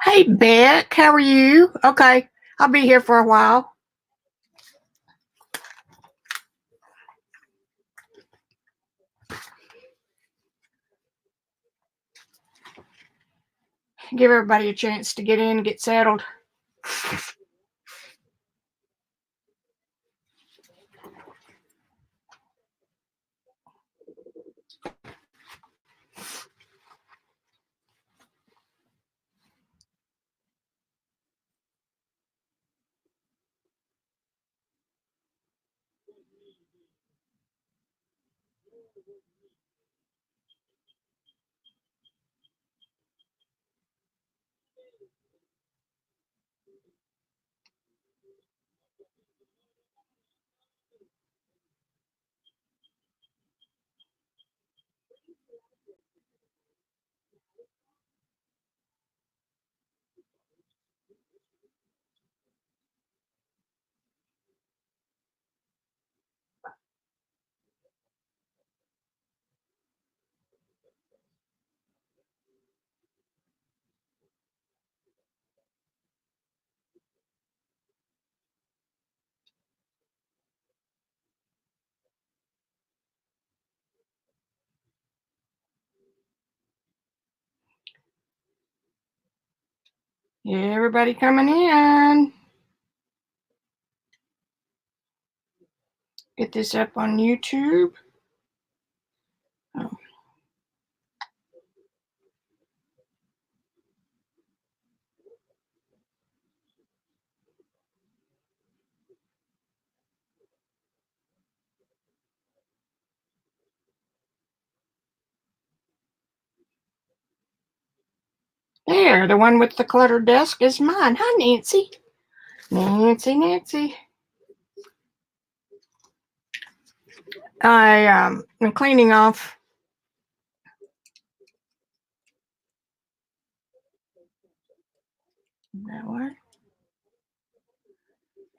Hey, Beck, how are you? Okay, I'll be here for a while. Give everybody a chance to get in and get settled. Yeah, everybody coming in. Get this up on YouTube. Oh. There, the one with the cluttered desk is mine. Hi, Nancy. Nancy. I am cleaning off. That one.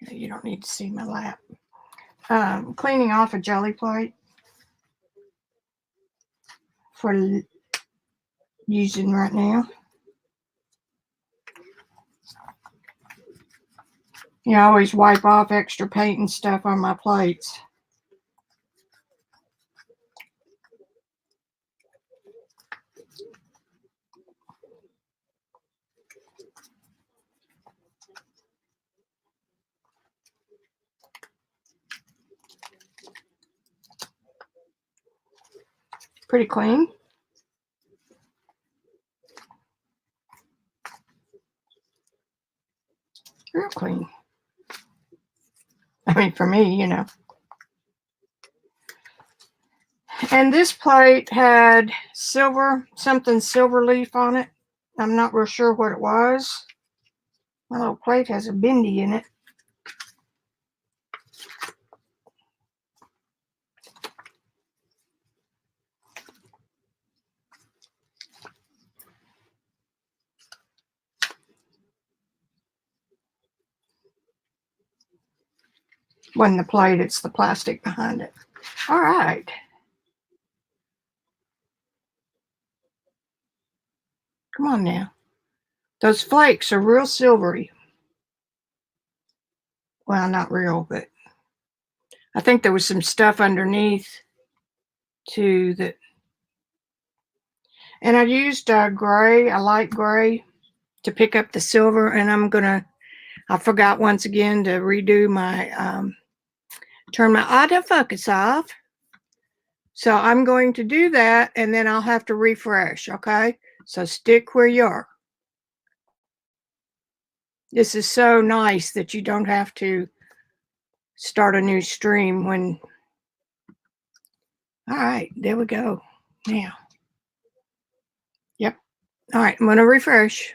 You don't need to see my lap. Cleaning off a jelly plate for using right now. You always wipe off extra paint and stuff on my plates. Pretty clean. Real clean. I mean, for me, you know. And this plate had something silver leaf on it. I'm not real sure what it was. My little plate has a bindi in it. Wasn't the plate, it's the plastic behind it. All right. Come on now. Those flakes are real silvery. Well, not real, but I think there was some stuff underneath too that. And I used gray, a light gray, to pick up the silver. And I forgot once again to redo my, turn my autofocus off. So I'm going to do that, and then I'll have to refresh, okay? So stick where you are. This is so nice that you don't have to start a new stream when... All right, there we go. Now. Yep. All right, I'm going to refresh.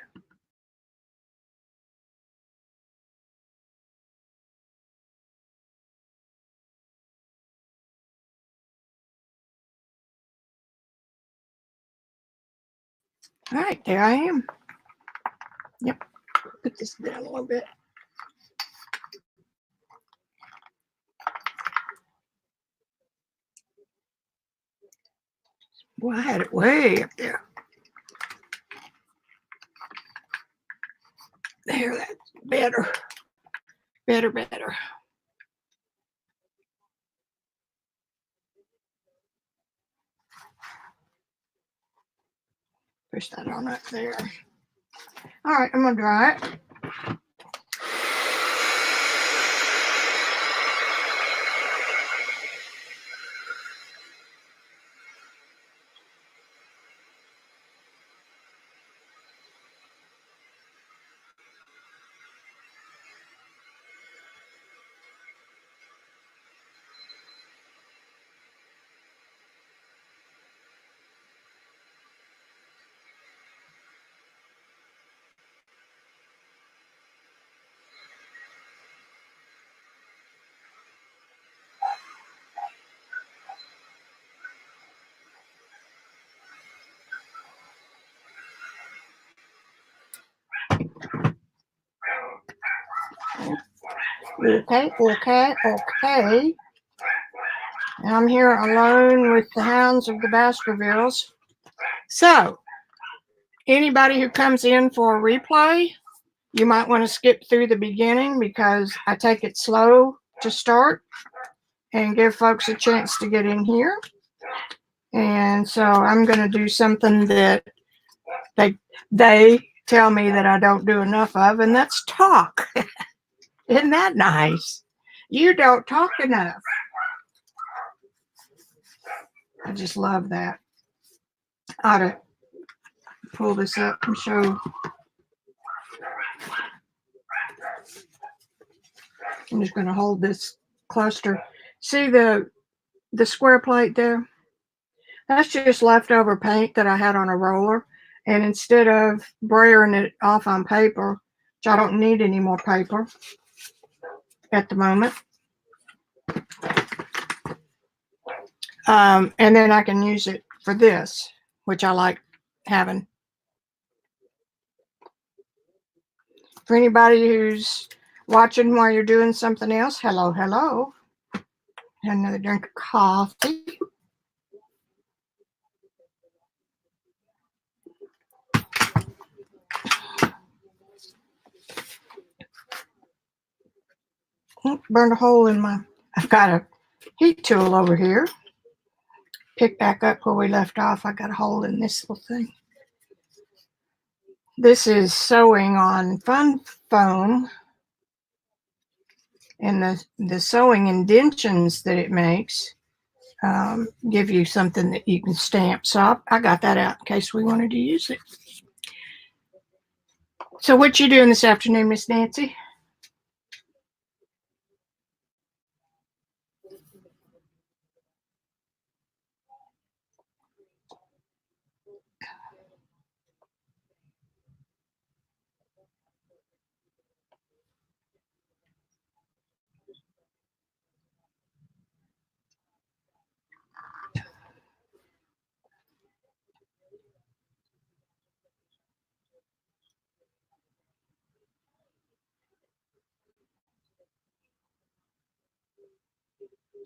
All right, there I am. Yep. Put this down a little bit. Boy, I had it way up there. There, that's better. Better. Push that on up there. All right, I'm gonna dry it. Okay. And I'm here alone with the hounds of the Baskervilles. So, anybody who comes in for a replay, you might want to skip through the beginning because I take it slow to start and give folks a chance to get in here. And so I'm going to do something that they tell me that I don't do enough of, and that's talk. Isn't that nice? You don't talk enough. I just love that. I ought to pull this up and show. I'm just going to hold this cluster. See the square plate there? That's just leftover paint that I had on a roller. And instead of brayering it off on paper, which I don't need any more paper at the moment, and then I can use it for this, which I like having. For anybody who's watching while you're doing something else, hello. Have another drink of coffee. Burned a hole in my, I've got a heat tool over here. Pick back up where we left off. I got a hole in this little thing. This is sewing on fun foam, and the sewing indentions that it makes give you something that you can stamp. So I got that out in case we wanted to use it. So what you doing this afternoon, Miss Nancy?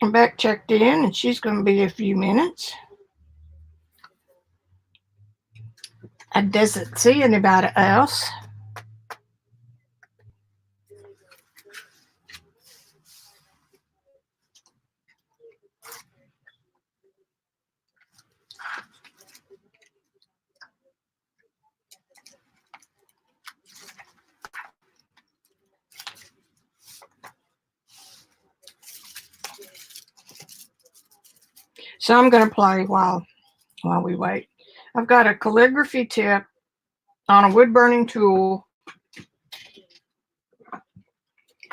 I'm back checked in, and she's going to be a few minutes. I doesn't see anybody else. So I'm going to play while we wait. I've got a calligraphy tip on a wood burning tool,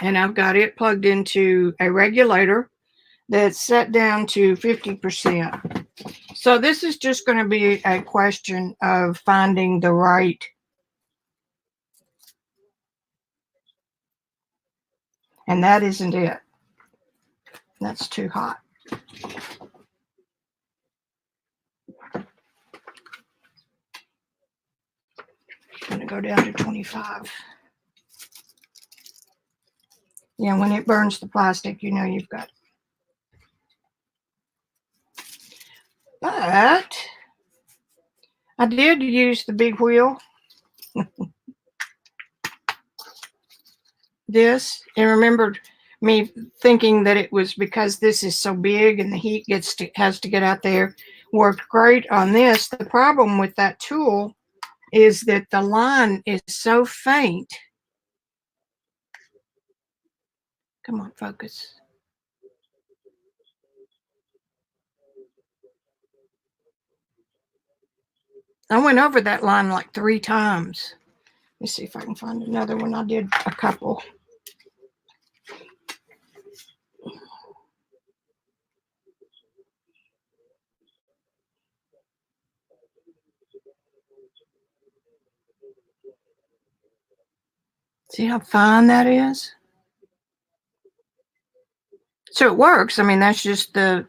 and I've got it plugged into a regulator that's set down to 50%. So this is just going to be a question of finding the right and that isn't it. That's too hot. I'm going to go down to 25. Yeah, when it burns the plastic, you know you've got. But I did use the big wheel, this, and remembered me thinking that it was because this is so big and the heat has to get out there. Worked great on this. The problem with that tool is that the line is so faint. Come on, focus. I went over that line like 3 times. Let me see if I can find another one. I did a couple. See how fine that is? So it works. I mean, that's just the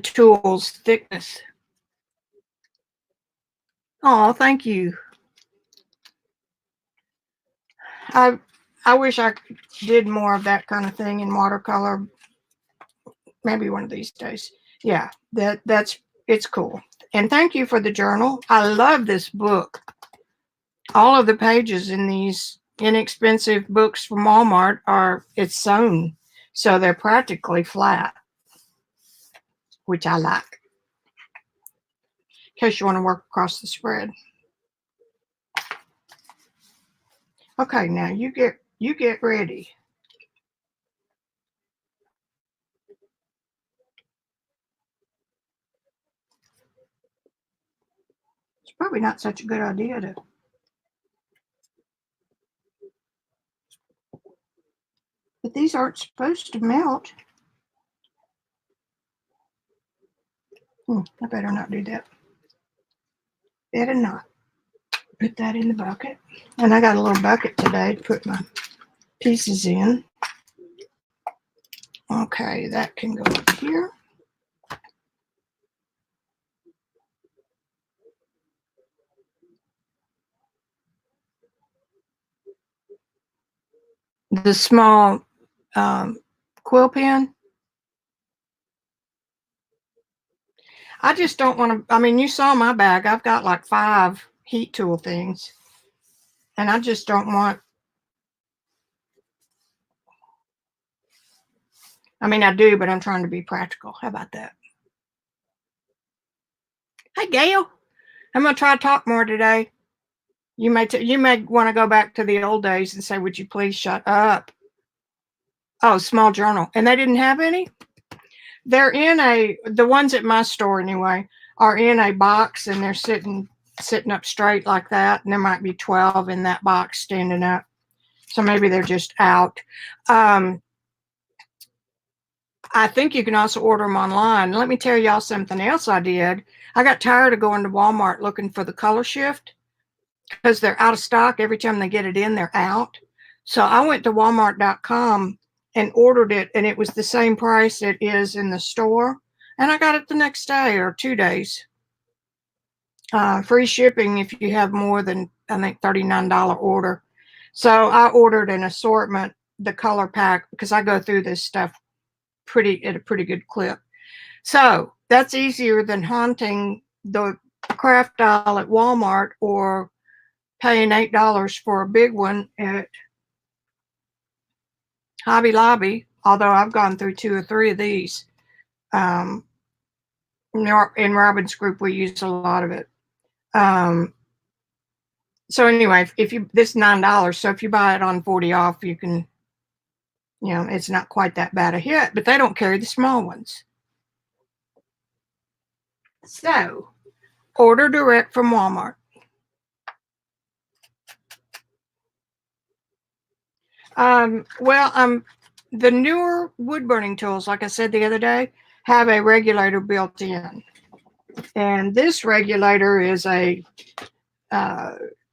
tool's thickness. Oh, thank you. I wish I did more of that kind of thing in watercolor. Maybe one of these days. Yeah, it's cool. And thank you for the journal. I love this book. All of the pages in these inexpensive books from Walmart it's sewn, so they're practically flat, which I like. In case you want to work across the spread. Okay, now you get ready. It's probably not such a good idea to. But these aren't supposed to melt. I better not do that. Better not. Put that in the bucket. And I got a little bucket today to put my pieces in. Okay, that can go up here. The small quill pen. I just don't want to, I mean, you saw my bag. I've got like 5 heat tool things. And I just don't want, I mean, I do, but I'm trying to be practical. How about that? Hey, Gail, I'm going to try to talk more today. You may want to go back to the old days and say, would you please shut up? Oh, small journal. And they didn't have any? They're in the ones at my store anyway, are in a box and they're sitting up straight like that. And there might be 12 in that box standing up. So maybe they're just out. I think you can also order them online. Let me tell y'all something else I did. I got tired of going to Walmart looking for the color shift because they're out of stock. Every time they get it in, they're out. So I went to walmart.com and ordered it, and it was the same price it is in the store. And I got it the next day or 2 days. Free shipping if you have more than, I think, $39 order. So I ordered an assortment, the color pack, because I go through this stuff at a pretty good clip. So that's easier than haunting the craft aisle at Walmart or paying $8 for a big one at Hobby Lobby, although I've gone through 2 or 3 of these. In Robin's group, we use a lot of it. So anyway, this is $9, so if you buy it on 40 off, you can, it's not quite that bad a hit, but they don't carry the small ones. So, order direct from Walmart. The newer wood burning tools, like I said the other day, have a regulator built in. And this regulator is a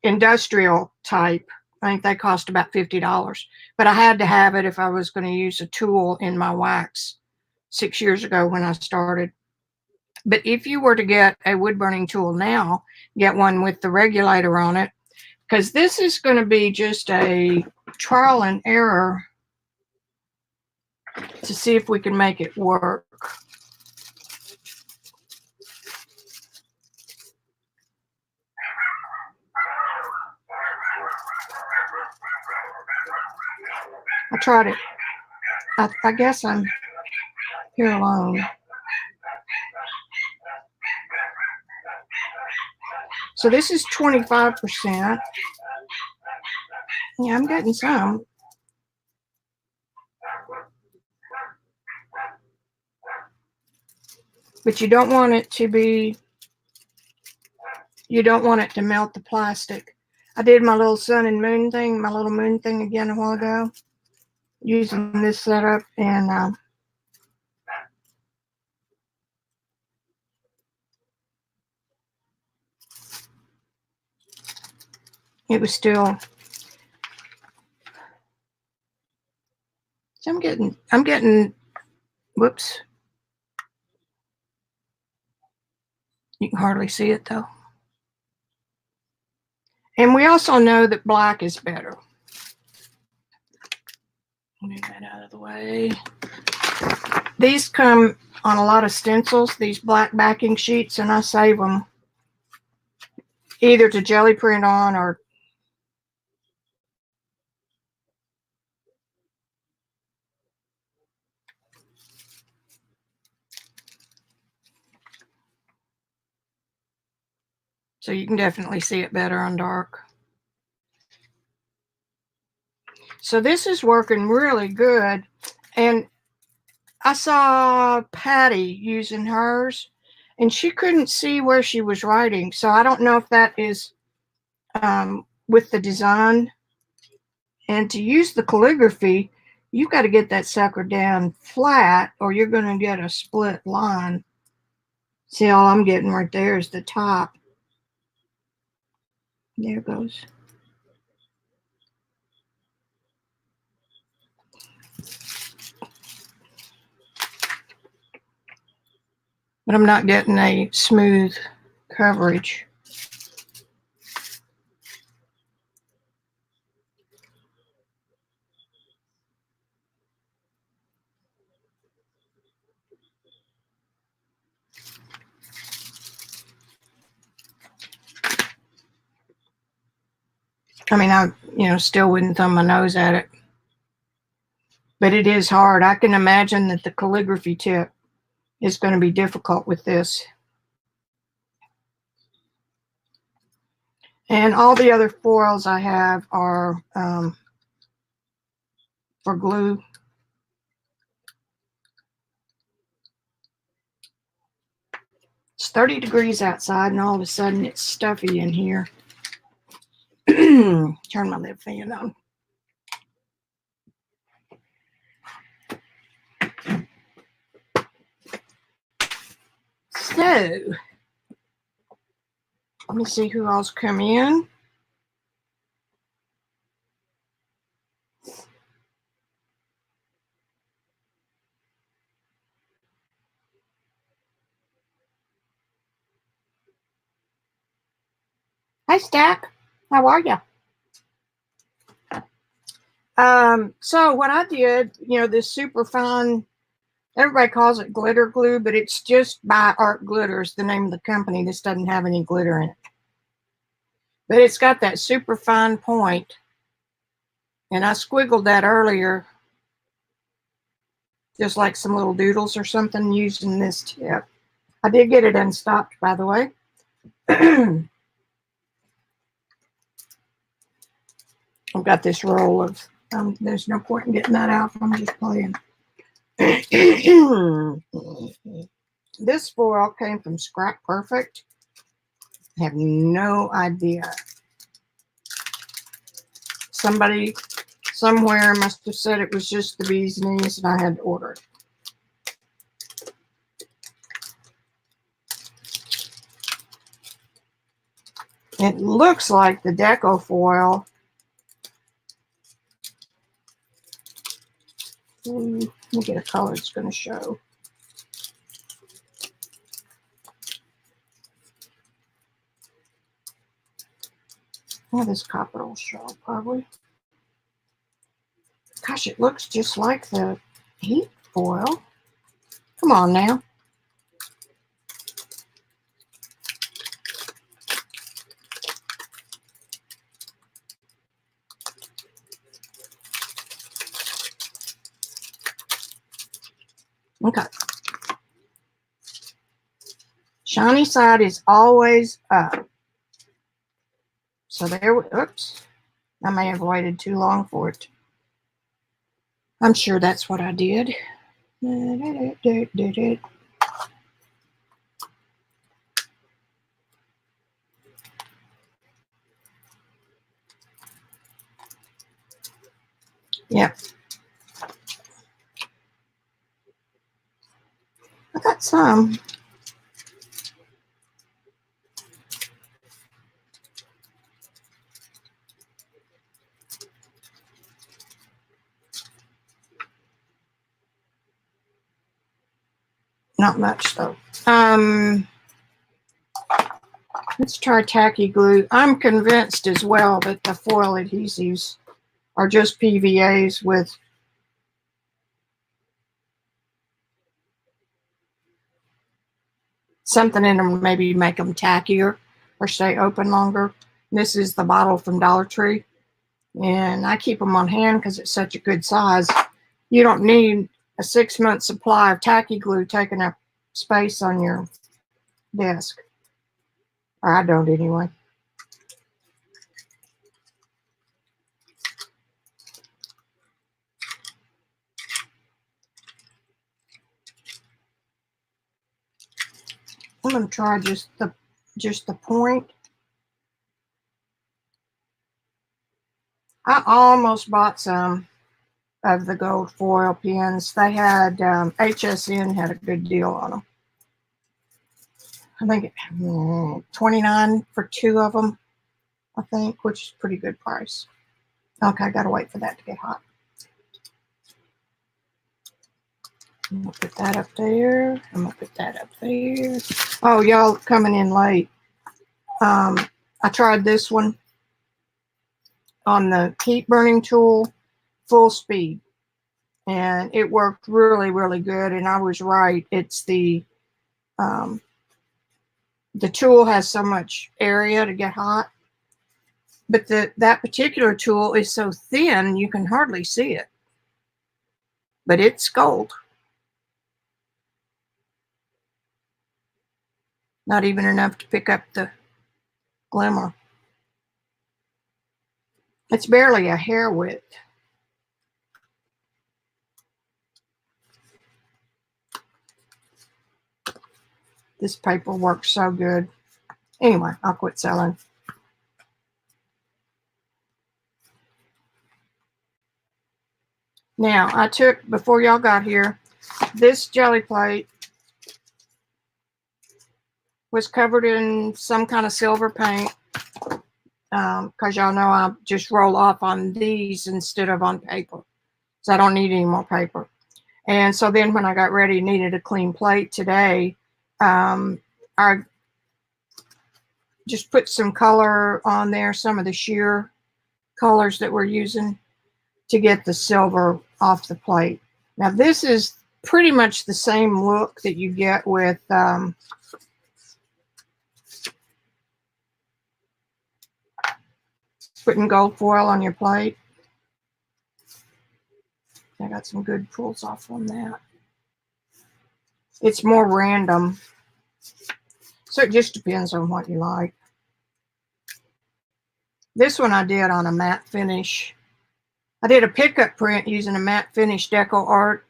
industrial type. I think they cost about $50. But I had to have it if I was going to use a tool in my wax 6 years ago when I started. But if you were to get a wood burning tool now, get one with the regulator on it, because this is going to be just a trial and error to see if we can make it work. try to, I guess I'm here alone. So this is 25%. Yeah, I'm getting some. But you don't want it to be, you don't want it to melt the plastic. I did my little sun and moon thing, my little moon thing again a while ago, using this setup, and it was still, so I'm getting, whoops. You can hardly see it though. And we also know that black is better. Move that out of the way. These come on a lot of stencils, these black backing sheets, and I save them either to jelly print on or so you can definitely see it better on dark. So this is working really good. And I saw Patty using hers, and she couldn't see where she was writing. So I don't know if that is with the design. And to use the calligraphy, you've got to get that sucker down flat, or you're going to get a split line. See, all I'm getting right there is the top. There it goes. But I'm not getting a smooth coverage. I mean, I still wouldn't thumb my nose at it. But it is hard. I can imagine that the calligraphy tip is going to be difficult with this. And all the other foils I have are for glue. It's 30 degrees outside, and all of a sudden it's stuffy in here. Turn my lid fan on. So, let me see who else come in. Hi, Stack. How are you? So what I did, this super fine, everybody calls it glitter glue, but it's just by Art Glitters, the name of the company. This doesn't have any glitter in it. But it's got that super fine point. And I squiggled that earlier, just like some little doodles or something, using this tip. I did get it unstopped, by the way. I've got this roll of, there's no point in getting that out. I'm just playing. This foil came from Scrap Perfect. I have no idea. Somebody somewhere must have said it was just the bee's knees, and I had to order it. It looks like the deco foil. Let me get a color it's going to show. Well, this copper will show probably. Gosh, it looks just like the heat foil. Come on now. Okay. Shiny side is always up. So there we, oops. I may have waited too long for it. I'm sure that's what I did. Yep. I got some. Not much though. Let's try tacky glue. I'm convinced as well that the foil adhesives are just PVAs with something in them, maybe make them tackier or stay open longer. This is the bottle from Dollar Tree, and I keep them on hand because it's such a good size. You don't need a 6-month supply of tacky glue taking up space on your desk. Or I don't anyway. I'm going to try just the point. I almost bought some of the gold foil pens. They had HSN had a good deal on them. I think $29 for 2 of them, I think, which is a pretty good price. Okay, I gotta wait for that to get hot. I'm gonna put that up there. I'm gonna put that up there. Oh, y'all coming in late. I tried this one on the heat burning tool, full speed, and it worked really, really good. And I was right. It's the tool has so much area to get hot, but that particular tool is so thin you can hardly see it. But it's gold. Not even enough to pick up the glimmer. It's barely a hair width. This paper works so good. Anyway, I'll quit selling. Now, I took, before y'all got here, this jelly plate was covered in some kind of silver paint, because y'all know I just roll off on these instead of on paper. So I don't need any more paper. And so then when I got ready, needed a clean plate today, I just put some color on there, some of the sheer colors that we're using to get the silver off the plate. Now this is pretty much the same look that you get with putting gold foil on your plate. I got some good pulls off on that. It's more random, so it just depends on what you like. This one I did on a matte finish. I did a pickup print using a matte finish Deco Art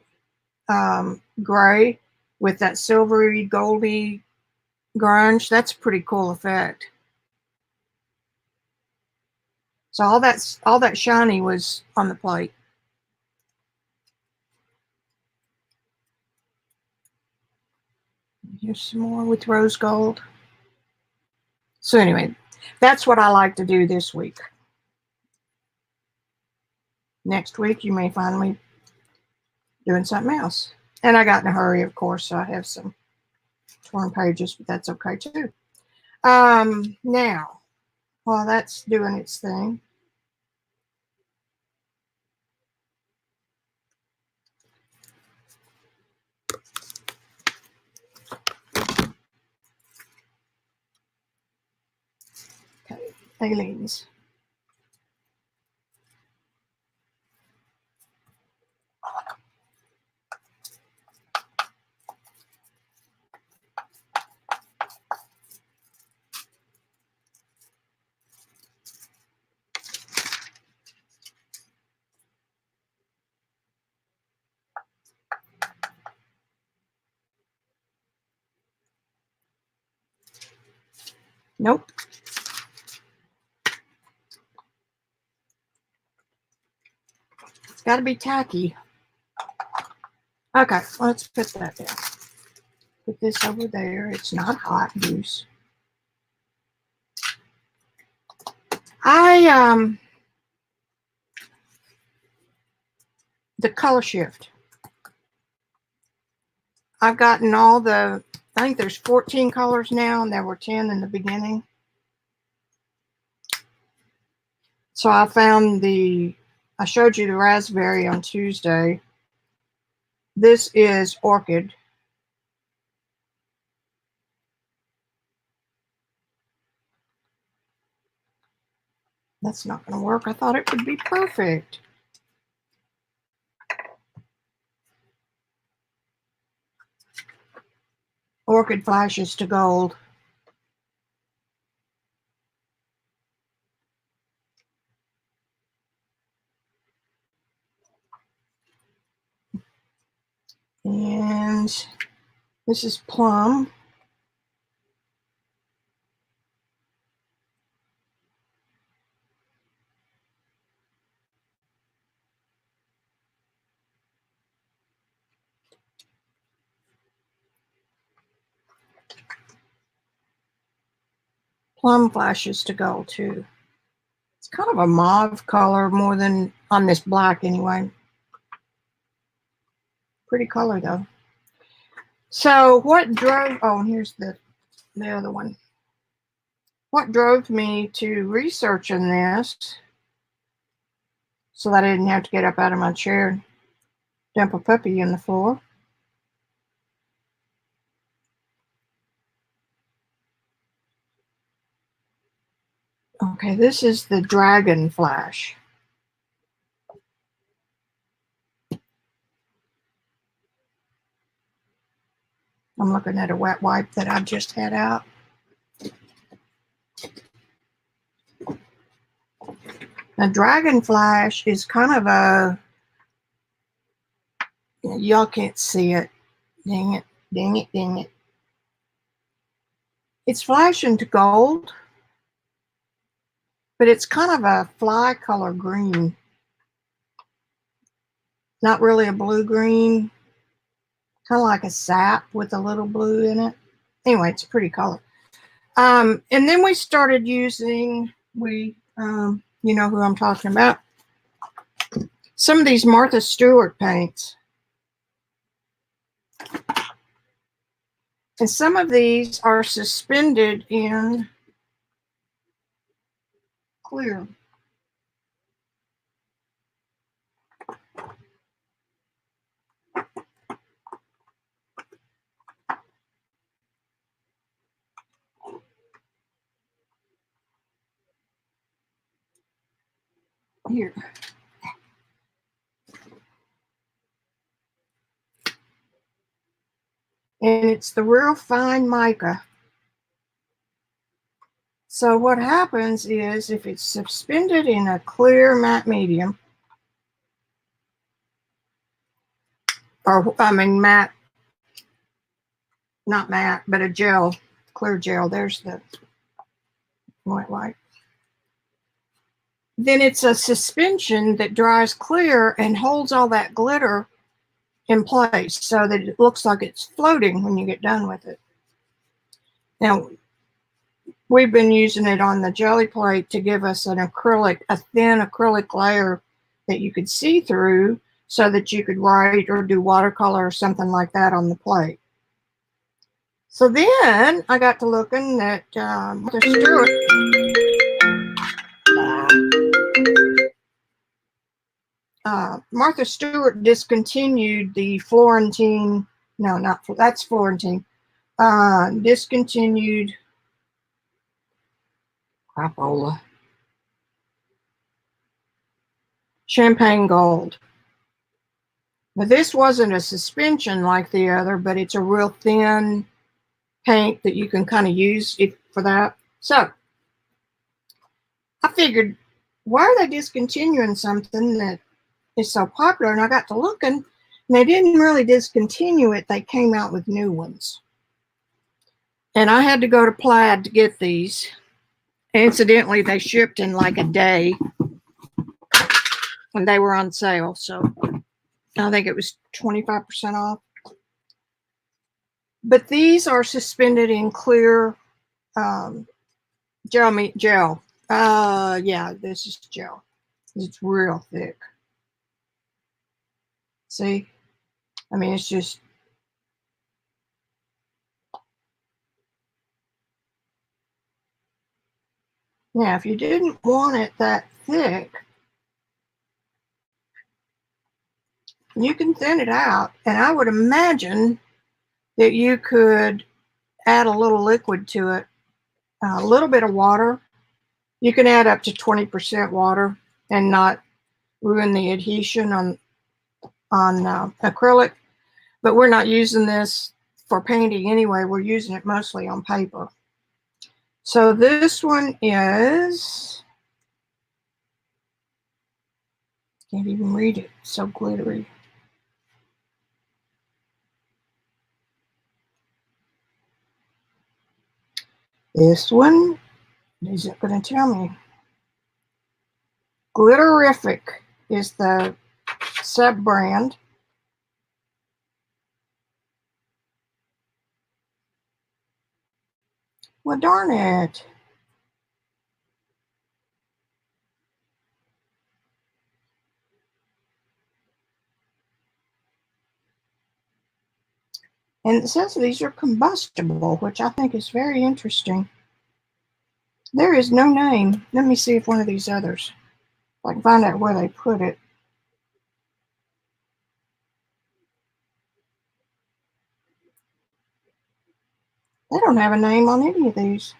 gray with that silvery goldy grunge. That's a pretty cool effect. So all that shiny was on the plate. Here's some more with rose gold. So anyway, that's what I like to do this week. Next week, you may find me doing something else. And I got in a hurry, of course, so I have some torn pages, but that's okay too. Now, while that's doing its thing, okay, aliens. Nope. It's got to be tacky. Okay, let's put that down. Put this over there. It's not hot juice. The color shift. I've gotten all the, I think there's 14 colors now, and there were 10 in the beginning. So I found I showed you the raspberry on Tuesday. This is orchid. That's not going to work. I thought it would be perfect. Orchid flashes to gold. And this is plum. Plum flashes to gold too. It's kind of a mauve color more than on this black anyway. Pretty color though. So what drove, oh, and here's the other one. What drove me to researching this so that I didn't have to get up out of my chair and dump a puppy in the floor. Okay, this is the dragon flash. I'm looking at a wet wipe that I just had out. The dragon flash is kind of a, y'all can't see it. Dang it, dang it, dang it. It's flashing to gold, but it's kind of a fly color green. Not really a blue green, kind of like a sap with a little blue in it. Anyway, it's a pretty color. And then we started using, you know who I'm talking about, some of these Martha Stewart paints. And some of these are suspended in clear. Here. And it's the real fine mica. So what happens is if it's suspended in a clear matte medium, or I mean matte, not matte, but a gel, clear gel, there's the white light. Then it's a suspension that dries clear and holds all that glitter in place so that it looks like it's floating when you get done with it. Now, we've been using it on the jelly plate to give us an acrylic, a thin acrylic layer that you could see through so that you could write or do watercolor or something like that on the plate. So then I got to looking at Martha Stewart. Martha Stewart discontinued the Florentine, no, not, that's Florentine, discontinued crapola. Champagne Gold. Now this wasn't a suspension like the other, but it's a real thin paint that you can kind of use for that. So I figured, why are they discontinuing something that is so popular? And I got to looking, and they didn't really discontinue it. They came out with new ones. And I had to go to Plaid to get these. Incidentally, they shipped in like a day when they were on sale. So I think it was 25% off. But these are suspended in clear gel. Yeah, this is gel. It's real thick. See? I mean, it's just. Yeah, if you didn't want it that thick, you can thin it out. And I would imagine that you could add a little liquid to it, a little bit of water. You can add up to 20% water and not ruin the adhesion on acrylic. But we're not using this for painting anyway. We're using it mostly on paper. So this one is, can't even read it, it's so glittery. This one, is it going to tell me? Glitterific is the sub-brand. Well, darn it. And it says these are combustible, which I think is very interesting. There is no name. Let me see if one of these others, if I can find out where they put it. They don't have a name on any of these.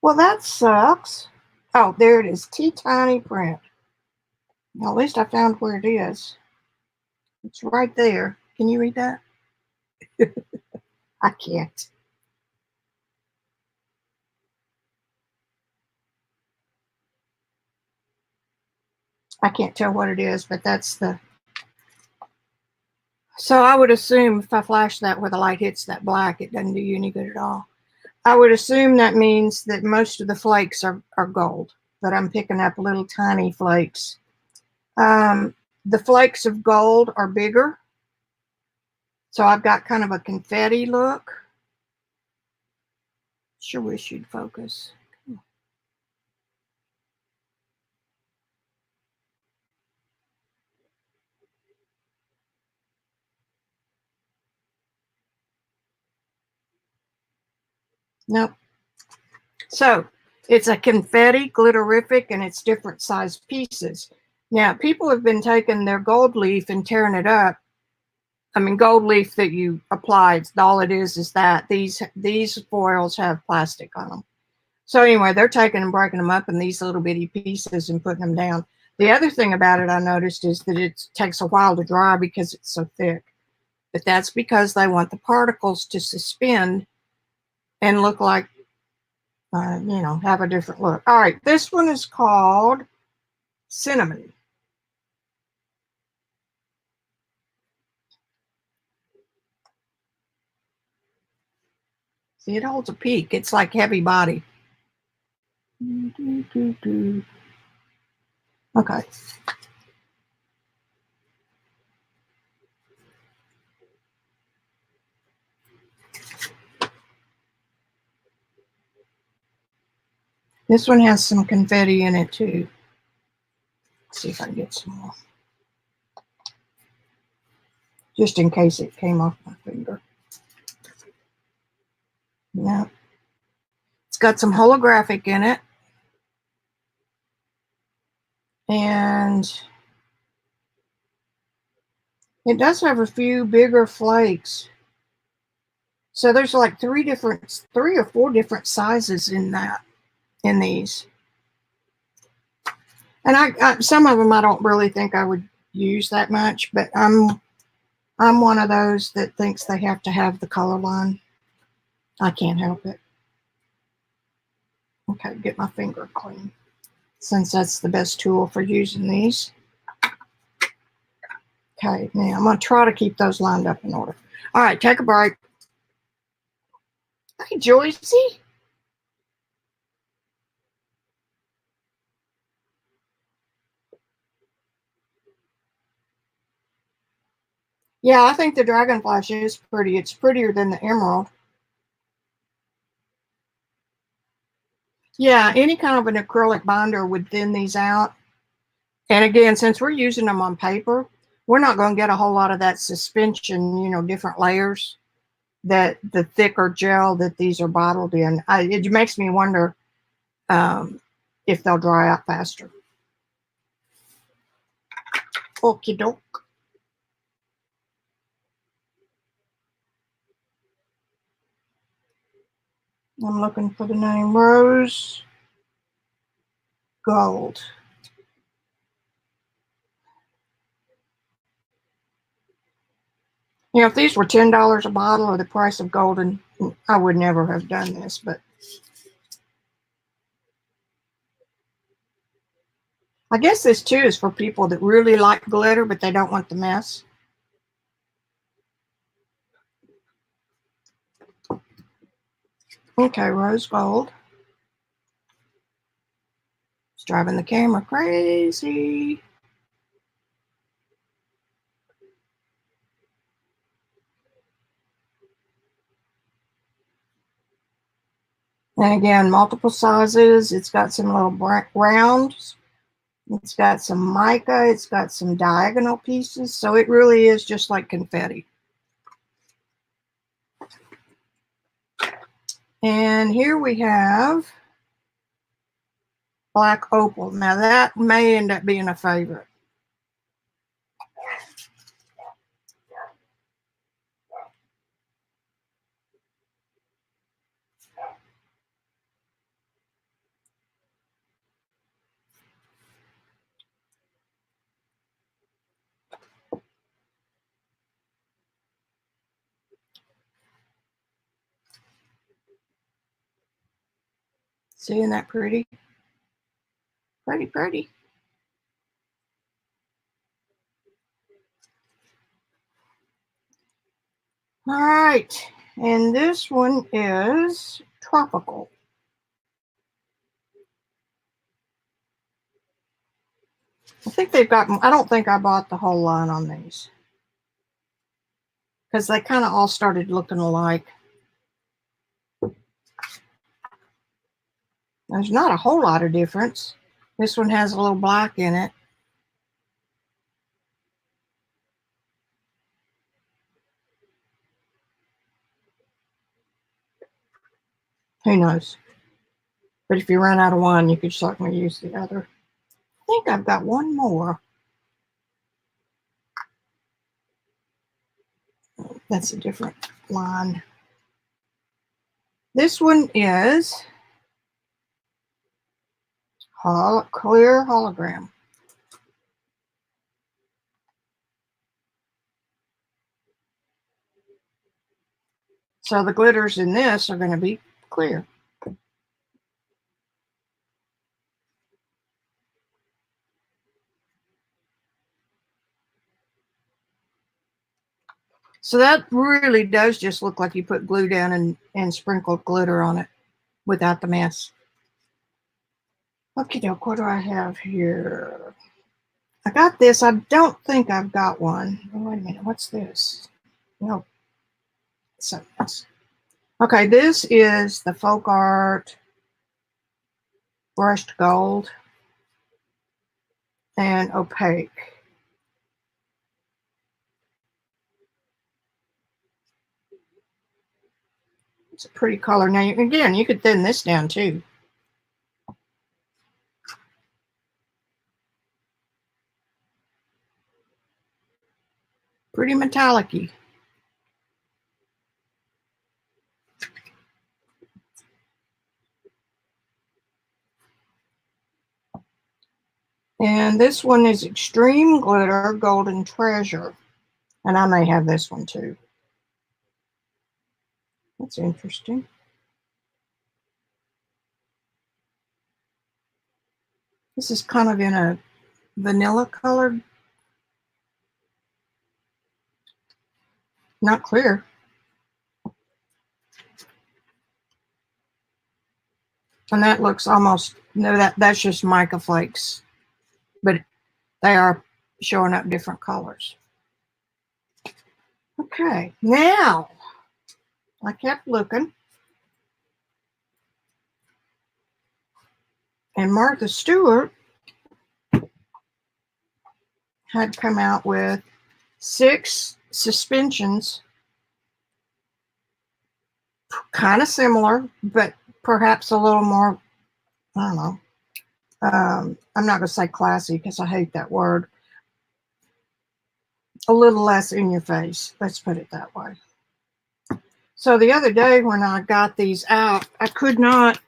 Well, that sucks. Oh, there it is. Tiny print. Well, at least I found where it is. It's right there. Can you read that? I can't. I can't tell what it is, but that's the. So I would assume if I flash that where the light hits that black, it doesn't do you any good at all. I would assume that means that most of the flakes are gold, but I'm picking up little tiny flakes. The flakes of gold are bigger. So I've got kind of a confetti look. Sure wish you'd focus. Nope. So it's a confetti glitterific and it's different size pieces. Now, people have been taking their gold leaf and tearing it up. I mean, gold leaf that you apply, all it is that these foils have plastic on them. So anyway, they're taking and breaking them up in these little bitty pieces and putting them down. The other thing about it I noticed is that it takes a while to dry because it's so thick. But that's because they want the particles to suspend and look like, have a different look. All right, this one is called Cinnamon. See, it holds a peak. It's like heavy body. Okay. This one has some confetti in it too. Let's see if I can get some more. Just in case it came off my finger. Yeah. It's got some holographic in it. And it does have a few bigger flakes. So there's like three or four different sizes in these. And I some of them I don't really think I would use that much, but I'm one of those that thinks they have to have the color line. I can't help it. Okay, get my finger clean, since that's the best tool for using these. Okay, now I'm going to try to keep those lined up in order. All right, take a break. Hey, Joycey. Yeah, I think the dragonfly is pretty. It's prettier than the emerald. Yeah, any kind of an acrylic binder would thin these out. And again, since we're using them on paper, we're not going to get a whole lot of that suspension, different layers, that the thicker gel that these are bottled in. It makes me wonder if they'll dry out faster. Okie doke. I'm looking for the name Rose Gold. If these were $10 a bottle or the price of golden, I would never have done this, but I guess this too is for people that really like glitter, but they don't want the mess. Okay, rose gold. It's driving the camera crazy. And again, multiple sizes. It's got some little rounds. It's got some mica. It's got some diagonal pieces. So it really is just like confetti. And here we have black opal. Now that may end up being a favorite. Seeing that pretty? Pretty, pretty. All right. And this one is tropical. I think they've got, I don't think I bought the whole line on these, because they kind of all started looking alike. There's not a whole lot of difference. This one has a little black in it. Who knows? But if you run out of one, you could certainly use the other. I think I've got one more. That's a different line. This one is clear hologram. So the glitters in this are going to be clear. So that really does just look like you put glue down and sprinkled glitter on it without the mess. Okay, doke, what do I have here? I got this. I don't think I've got one. Oh, wait a minute. What's this? No. Something else. Okay, this is the Folk Art Brushed Gold and Opaque. It's a pretty color. Now, again, you could thin this down too. Pretty metallic-y. And this one is Extreme Glitter Golden Treasure. And I may have this one too. That's interesting. This is kind of in a vanilla color. not clear. And that looks almost, no, that's just mica flakes, but they are showing up different colors. Okay, now I kept looking, and Martha Stewart had come out with 6 suspensions, kind of similar, but perhaps a little more, I don't know. I'm not going to say classy because I hate that word. A little less in your face. Let's put it that way. So the other day when I got these out, I couldn't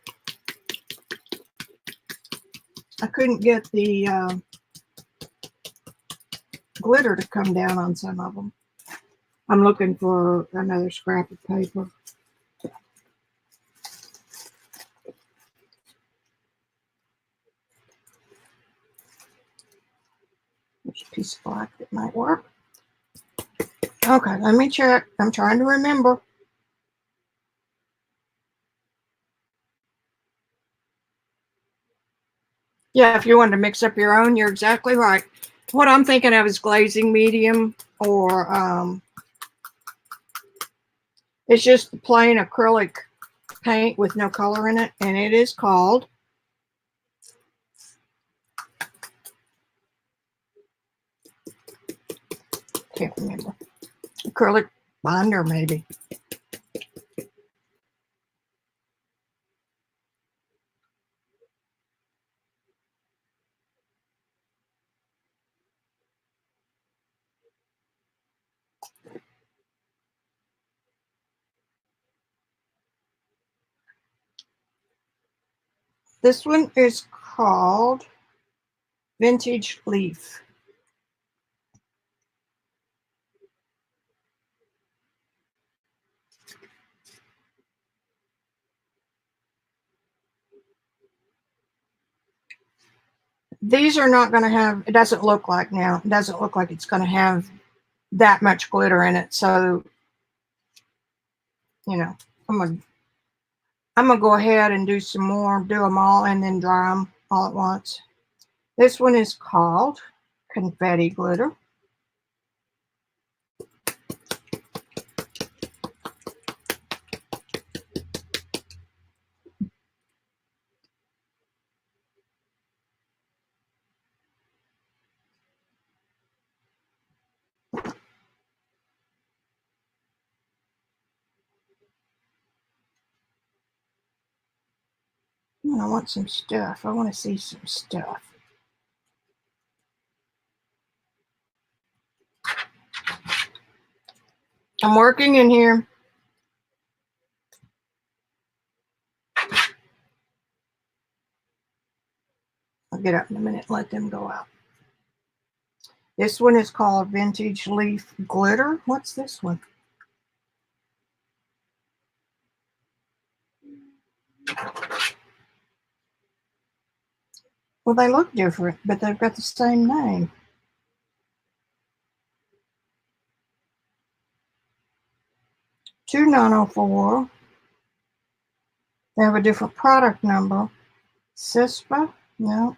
get the glitter to come down on some of them. I'm looking for another scrap of paper. There's a piece of black that might work. Okay, let me check. I'm trying to remember. Yeah, if you wanted to mix up your own, you're exactly right. What I'm thinking of is glazing medium, or it's just plain acrylic paint with no color in it, and it is called, can't remember, acrylic binder maybe. This one is called Vintage Leaf. These are not going to have, it doesn't look like now, it doesn't look like it's going to have that much glitter in it. So, you know, I'm gonna go ahead and do some more, do them all, and then dry them all at once. This one is called Confetti Glitter. I want some stuff. I want to see some stuff. I'm working in here. I'll get up in a minute and let them go out. This one is called Vintage Leaf Glitter. What's this one? Well, they look different, but they've got the same name. $2,904. They have a different product number. CISPA? No.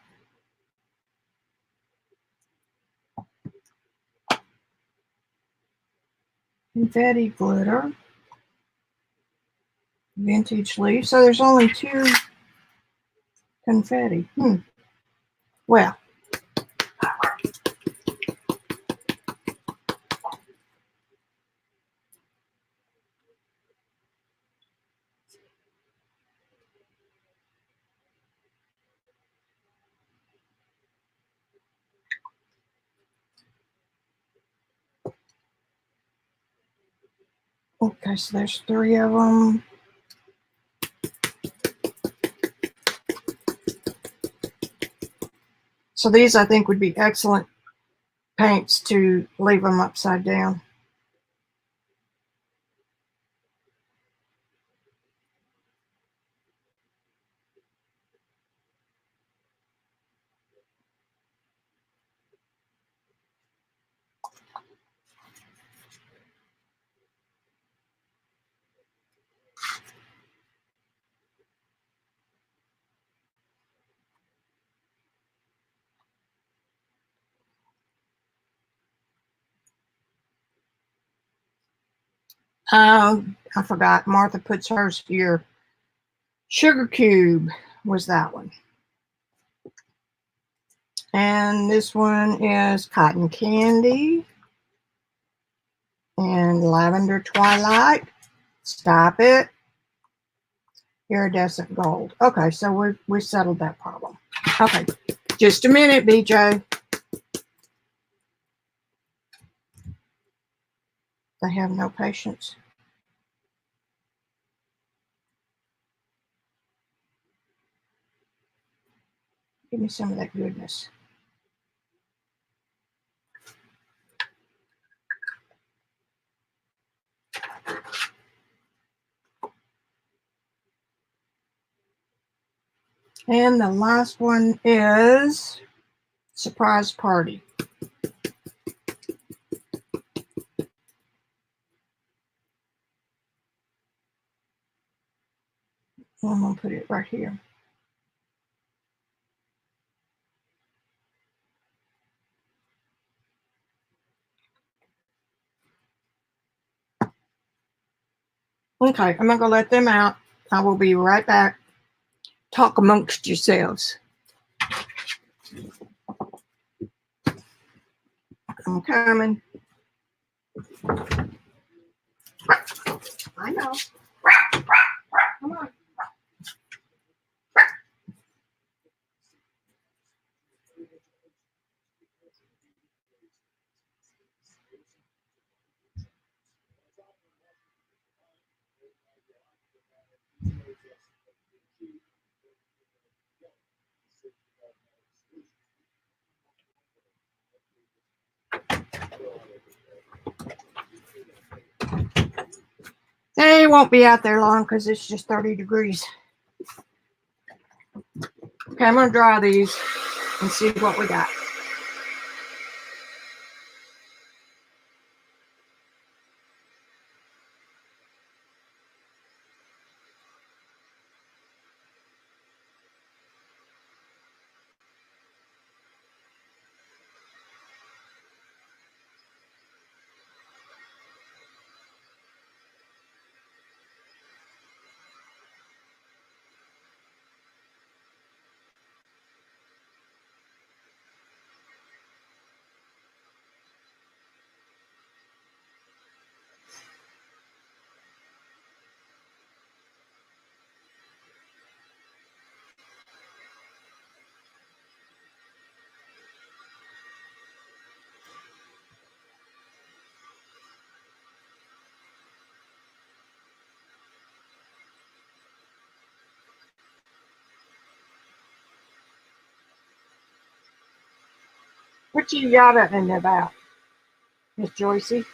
Confetti Glitter. Vintage Leaf. So there's only 2 confetti. Well. Okay, so there's 3 of them. So these, I think, would be excellent paints to leave them upside down. I forgot. Martha puts hers here. Sugar cube was that one. And this one is cotton candy. And lavender twilight. Stop it. Iridescent gold. Okay, so we settled that problem. Okay, just a minute, BJ. They have no patience. Give me some of that goodness. And the last one is surprise party. I'm going to put it right here. Okay, I'm going to go let them out. I will be right back. Talk amongst yourselves. I'm coming. I know. Come on. They won't be out there long because it's just 30 degrees. Okay, I'm going to dry these and see what we got. What you yapping about, Miss Joycey?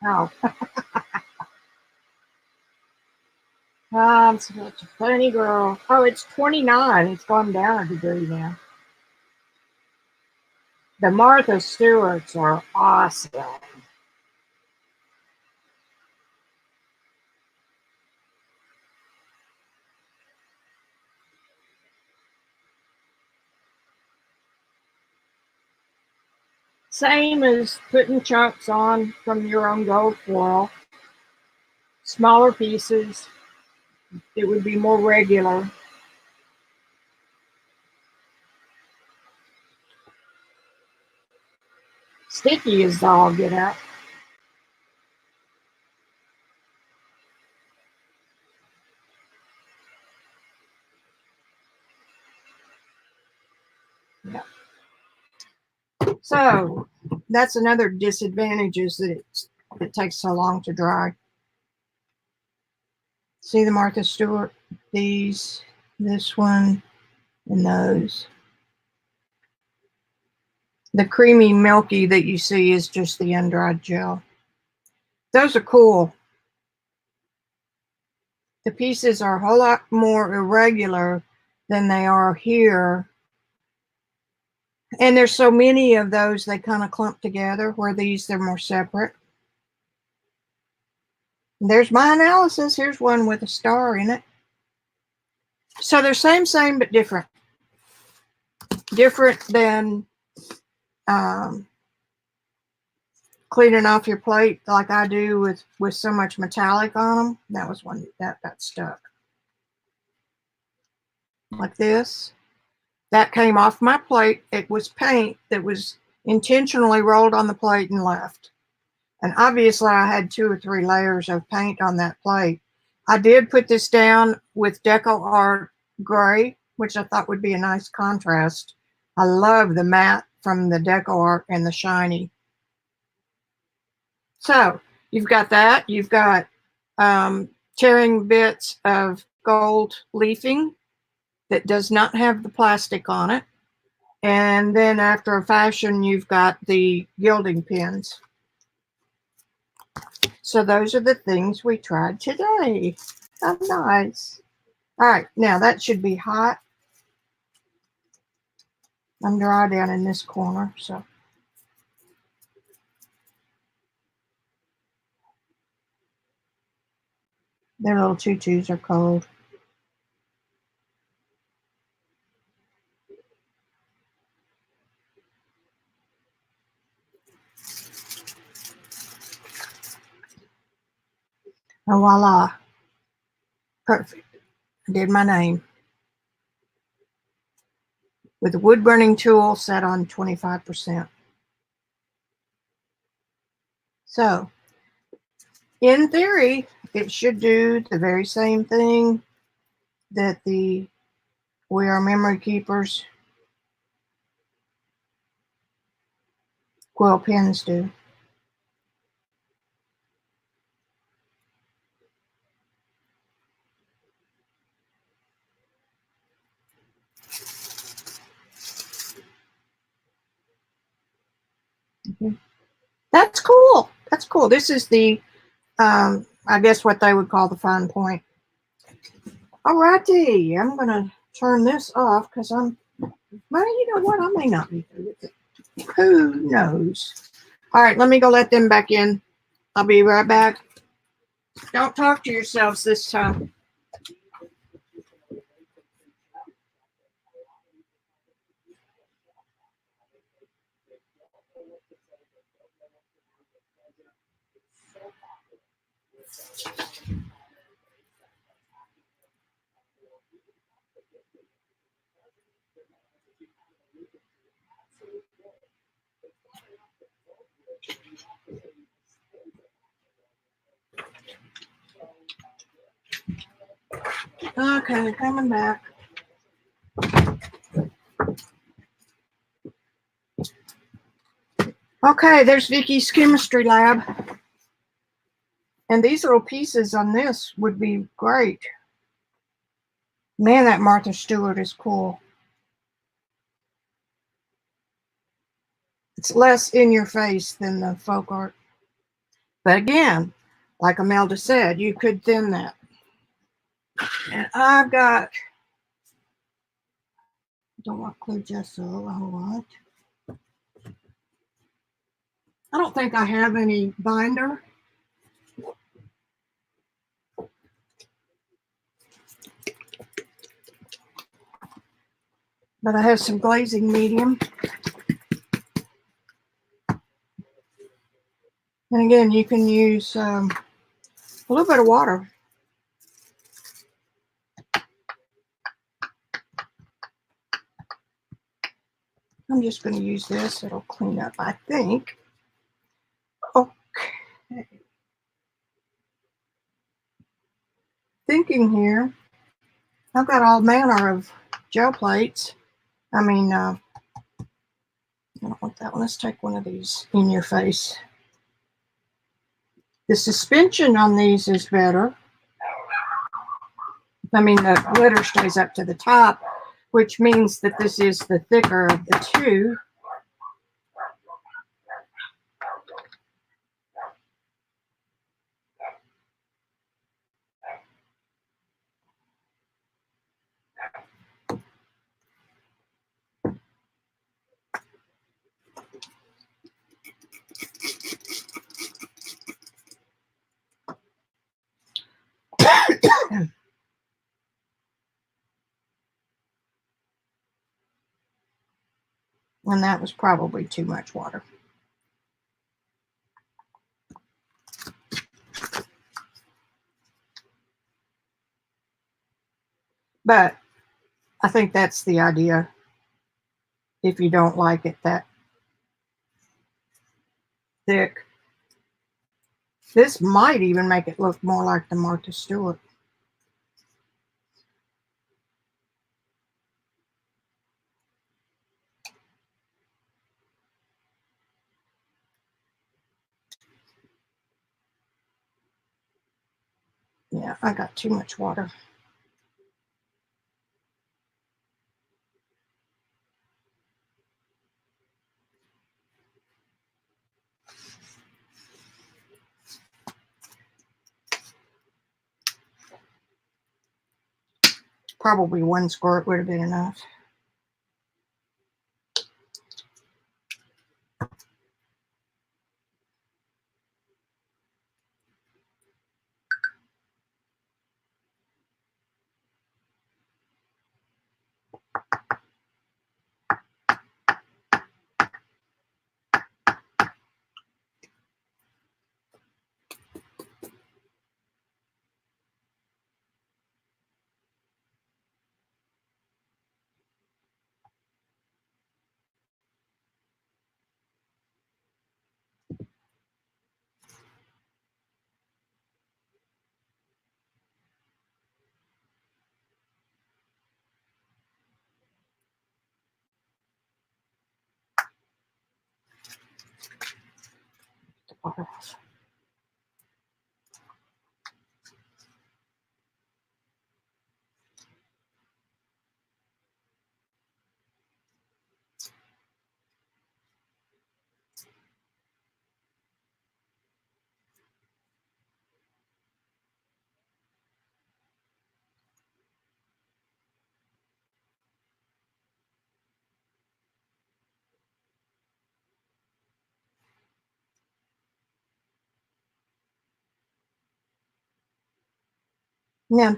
Oh. I'm such a funny girl. Oh, it's 29. It's gone down a degree now. The Martha Stewarts are awesome. Same as putting chunks on from your own gold foil. Smaller pieces. It would be more regular. Sticky as all get out. Yeah. So that's another disadvantage, is that it takes so long to dry. See the Martha Stewart, these, this one, and those. The creamy milky that you see is just the undried gel. Those are cool. The pieces are a whole lot more irregular than they are here. And there's so many of those, they kind of clump together, where these, they're more separate. There's my analysis. Here's one with a star in it. So they're same, but different. Different than cleaning off your plate like I do with so much metallic on them. That was one that got stuck. Like this. That came off my plate. It was paint that was intentionally rolled on the plate and left. And obviously I had 2 or 3 layers of paint on that plate. I did put this down with Deco Art Gray, which I thought would be a nice contrast. I love the matte from the Deco Art and the shiny. So you've got that. You've got tearing bits of gold leafing that does not have the plastic on it. And then after a fashion, you've got the gilding pins. So those are the things we tried today. How nice. All right, now that should be hot. I'm dry down in this corner, so. Their little tutus are cold. And voila. Perfect. I did my name. With the wood burning tool set on 25%. So, in theory, it should do the very same thing that the We Are Memory Keepers quill pens do. That's cool. That's cool. This is the, I guess what they would call the fine point. Alrighty, I'm going to turn this off because well, you know what? I may not be through with it. Who knows? All right, let me go let them back in. I'll be right back. Don't talk to yourselves this time. Okay, coming back. Okay, there's Vicky's chemistry lab. And these little pieces on this would be great. Man, that Martha Stewart is cool. It's less in your face than the folk art. But again, like Imelda said, you could thin that. And I've got, don't want clear gesso a whole lot. I don't think I have any binder. But I have some glazing medium. And again, you can use a little bit of water. I'm just going to use this. It'll clean up, I think. Okay. Thinking here, I've got all manner of gel plates. I mean, I don't want want that one. Let's take one of these in your face. The suspension on these is better. I mean, the glitter stays up to the top, which means that this is the thicker of the two. And that was probably too much water. But I think that's the idea. If you don't like it that thick. This might even make it look more like the Martha Stewart. Yeah, I got too much water. Probably one squirt would have been enough. The water off. Now,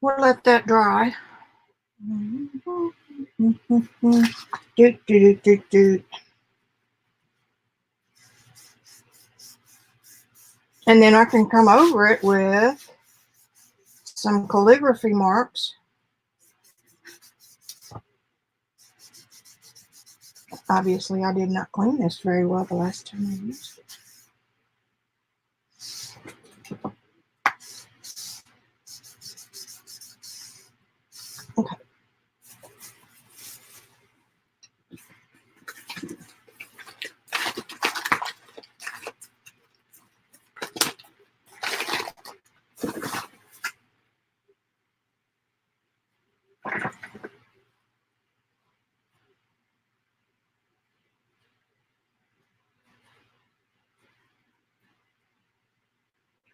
we'll let that dry. Doot, doot, doot, doot, doot. And then I can come over it with some calligraphy marks. Obviously, I did not clean this very well the last time I used it. Okay.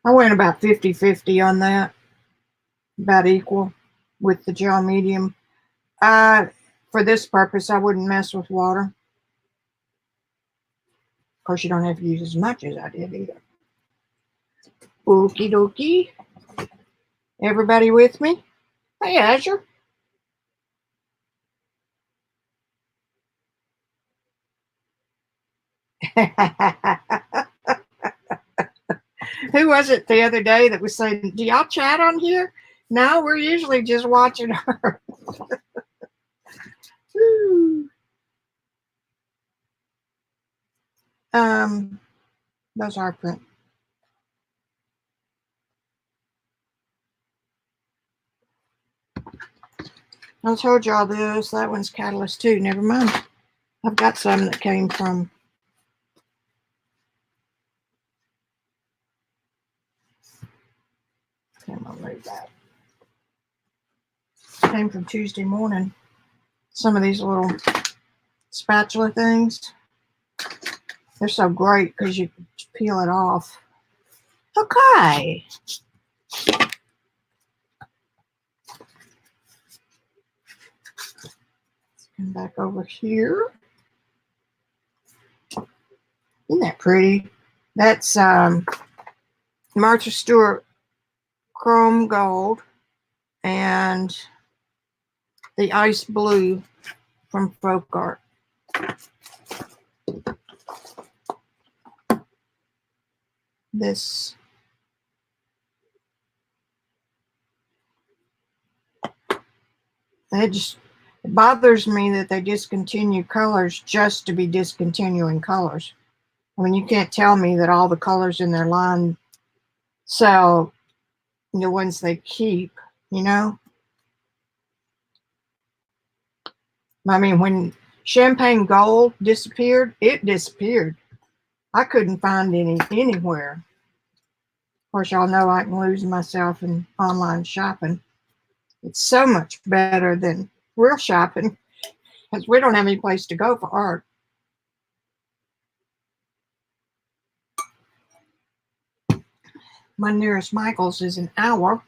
I went about 50-50 on that, about equal with the gel medium. For this purpose, I wouldn't mess with water. Of course, you don't have to use as much as I did either. Okie dokie. Everybody with me? Hey, Azure. Who was it the other day that was saying, do y'all chat on here? No, we're usually just watching her. Those are print. I told y'all this. That one's Catalyst too. Never mind. I've got some that came from that. Came from Tuesday morning. Some of these little spatula things. They're so great because you peel it off. Okay. Come back over here. Isn't that pretty? That's Martha Stewart Chrome Gold and the Ice Blue from Folk Art. This it bothers me that they discontinue colors just to be discontinuing colors. I mean, you can't tell me that all the colors in their line sell the ones they keep, you know? I mean, when Champagne Gold disappeared, it disappeared. I couldn't find any anywhere. Of course, y'all know I can lose myself in online shopping. It's so much better than real shopping because we don't have any place to go for art. My nearest Michael's is an hour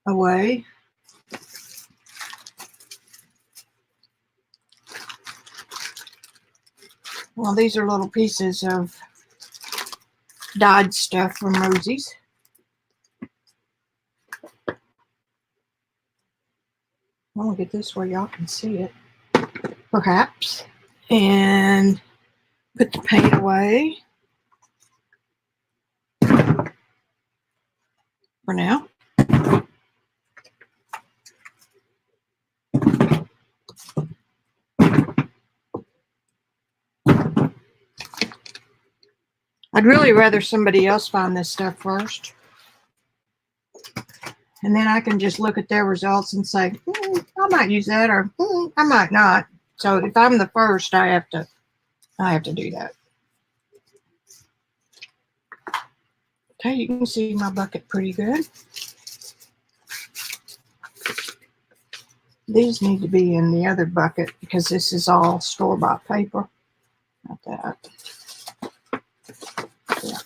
away. Well, these are little pieces of dyed stuff from Rosie's. I'm gonna get this where y'all can see it, perhaps, and put the paint away for now. I'd really rather somebody else find this stuff first. And then I can just look at their results and say, I might use that, or I might not. So if I'm the first, I have to do that. Okay, you can see my bucket pretty good. These need to be in the other bucket because this is all store-bought paper. Not that. Yeah.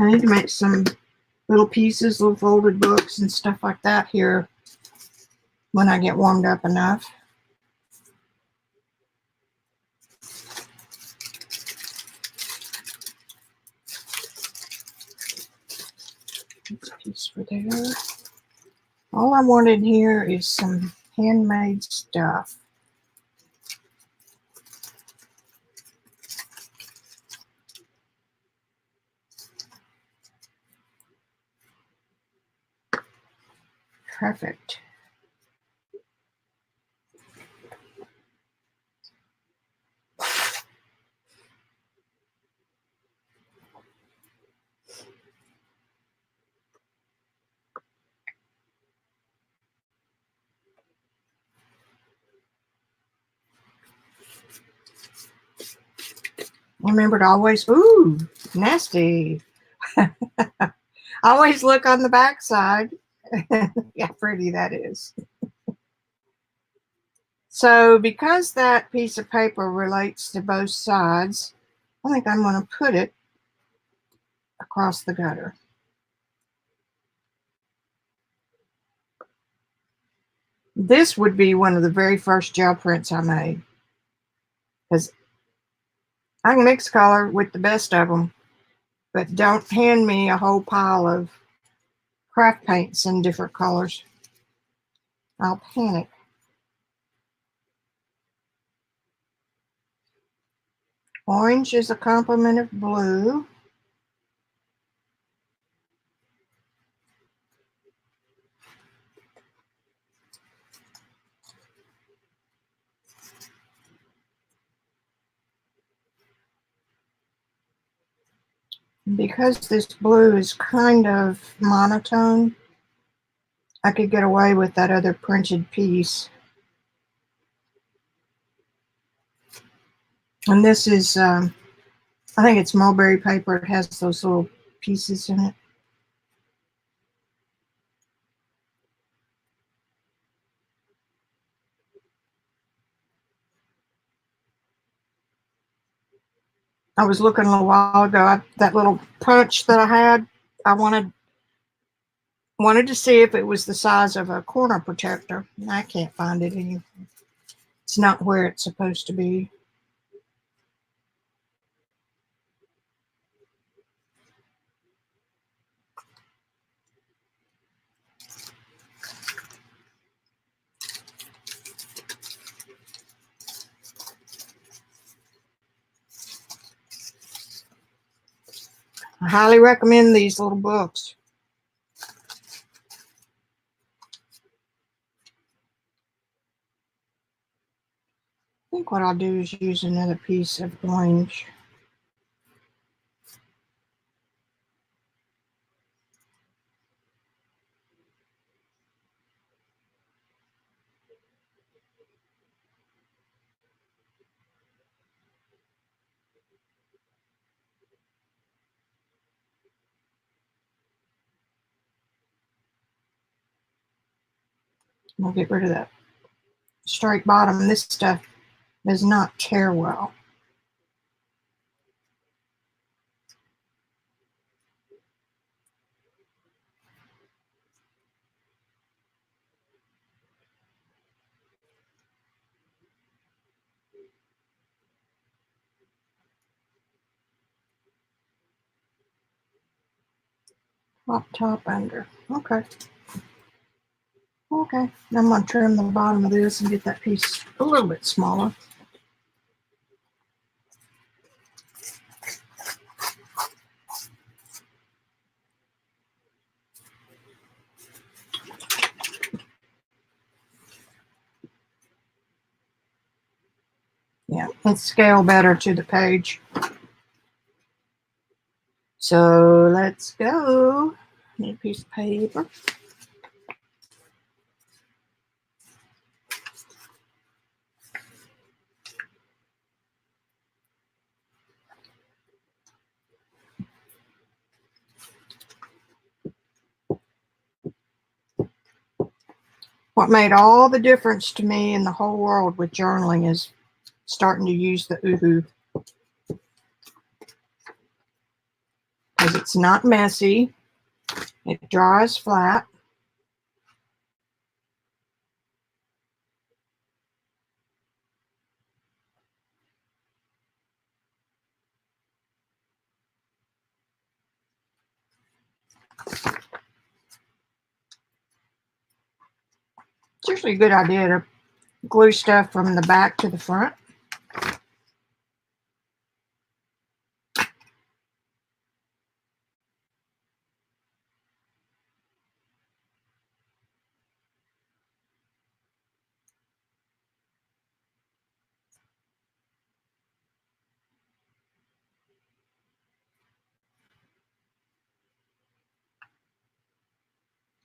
I need to make some little pieces, little folded books and stuff like that here when I get warmed up enough. That's a piece for there. All I wanted here is some handmade stuff. Perfect. Remember to always, ooh, nasty. Always look on the back side. Yeah, pretty that is. So because that piece of paper relates to both sides, I think I'm going to put it across the gutter. This would be one of the very first gel prints I made, because I can mix color with the best of them, but don't hand me a whole pile of craft paints in different colors. I'll panic. Orange is a complement of blue. Because this blue is kind of monotone, I could get away with that other printed piece. And this is, I think it's mulberry paper. It has those little pieces in it. I was looking a little while ago, that little punch that I had, I wanted to see if it was the size of a corner protector. I can't find it anywhere. It's not where it's supposed to be. I highly recommend these little books. I think what I'll do is use another piece of orange. We'll get rid of that straight bottom. This stuff does not tear well. Top, under. Okay. Okay. I'm going to trim the bottom of this and get that piece a little bit smaller. Yeah, let's scale better to the page. So let's go. Need a piece of paper. What made all the difference to me in the whole world with journaling is starting to use the Uhu. Because it's not messy. It dries flat. It's usually a good idea to glue stuff from the back to the front.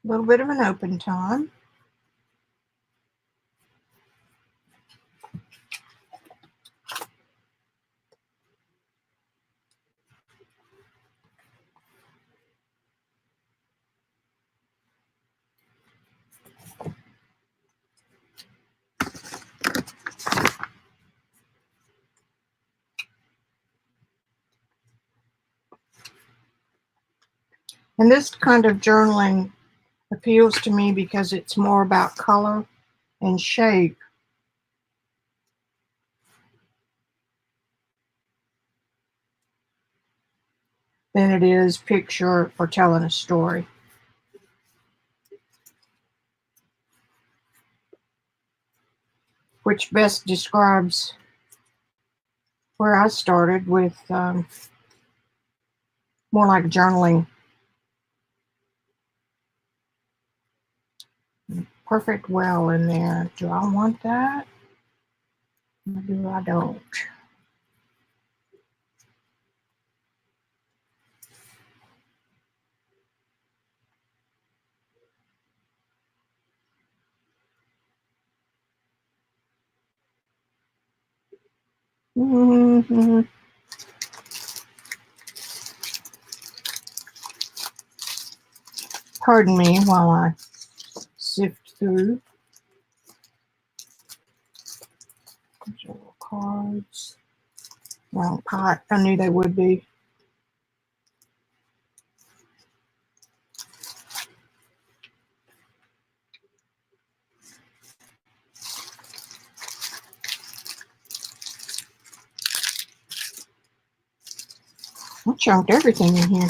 A little bit of an open time. And this kind of journaling appeals to me because it's more about color and shape than it is picture or telling a story. Which best describes where I started with more like journaling. Perfect well in there. Do I want that? Or do I don't? Mm-hmm. Pardon me while I sift through. Cards. Wrong pot. I knew they would be. I chunked everything in here.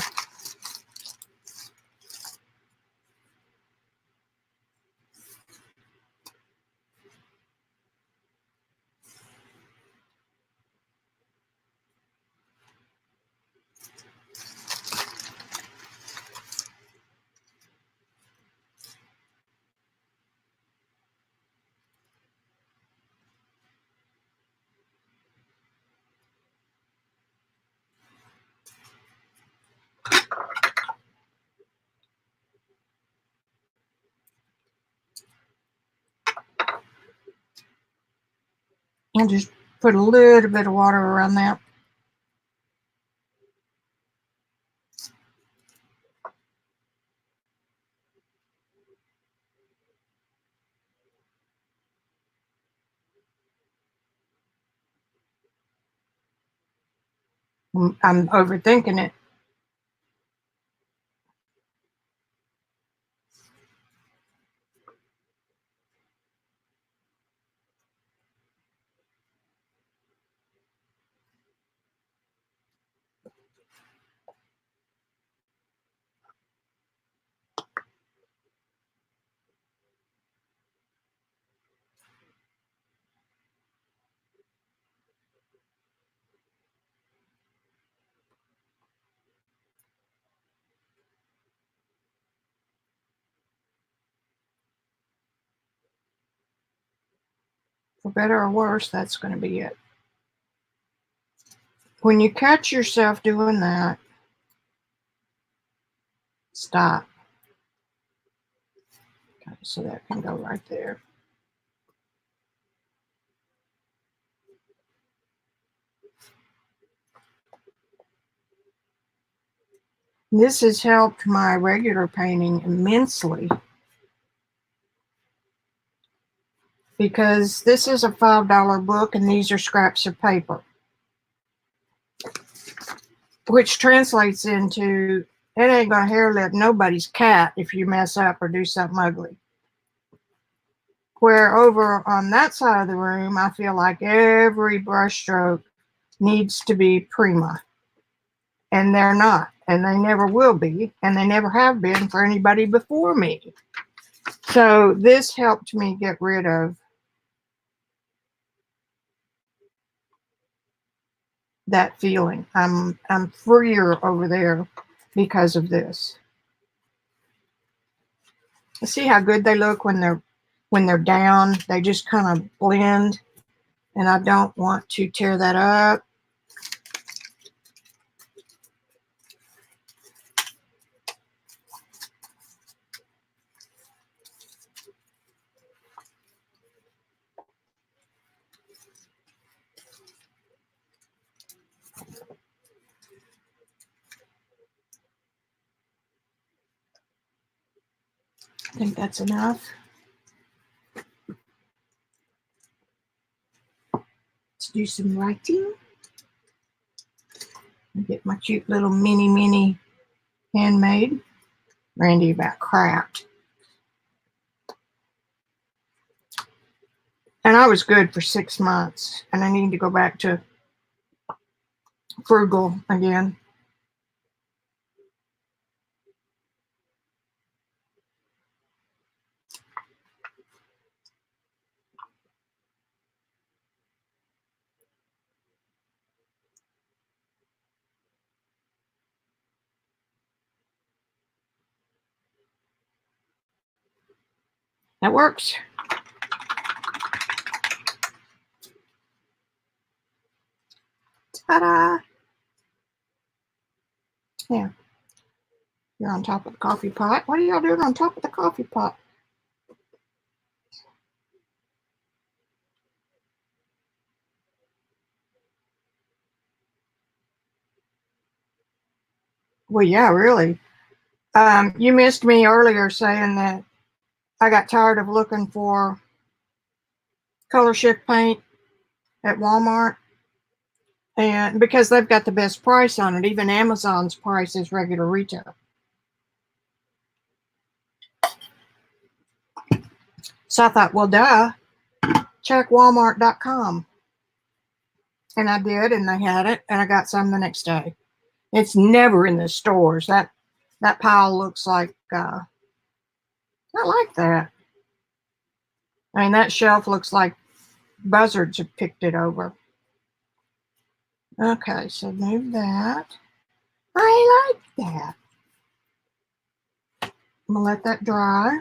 I'll just put a little bit of water around that. I'm overthinking it. For better or worse, that's going to be it. When you catch yourself doing that, stop. Okay, so that can go right there. This has helped my regular painting immensely because this is a $5 book and these are scraps of paper, which translates into it ain't gonna hair lip nobody's cat if you mess up or do something ugly. Where over on that side of the room, I feel like every brush stroke needs to be prima. And they're not. And they never will be. And they never have been for anybody before me. So this helped me get rid of that feeling. I'm freer over there because of this. See how good they look when they're down. They just kind of blend. And I don't want to tear that up. I think that's enough. Let's do some writing. Get my cute little mini handmade. Randy about craft. And I was good for 6 months. And I need to go back to frugal again. That works. Ta-da! Yeah. You're on top of the coffee pot. What are y'all doing on top of the coffee pot? Well, yeah, really. You missed me earlier saying that I got tired of looking for color shift paint at Walmart, and because they've got the best price on it, even Amazon's price is regular retail. So I thought, well, duh, check Walmart.com. And I did, and they had it, and I got some the next day. It's never in the stores. That pile looks like, I like that. I mean, that shelf looks like buzzards have picked it over. Okay, so move that. I like that. I'm gonna let that dry.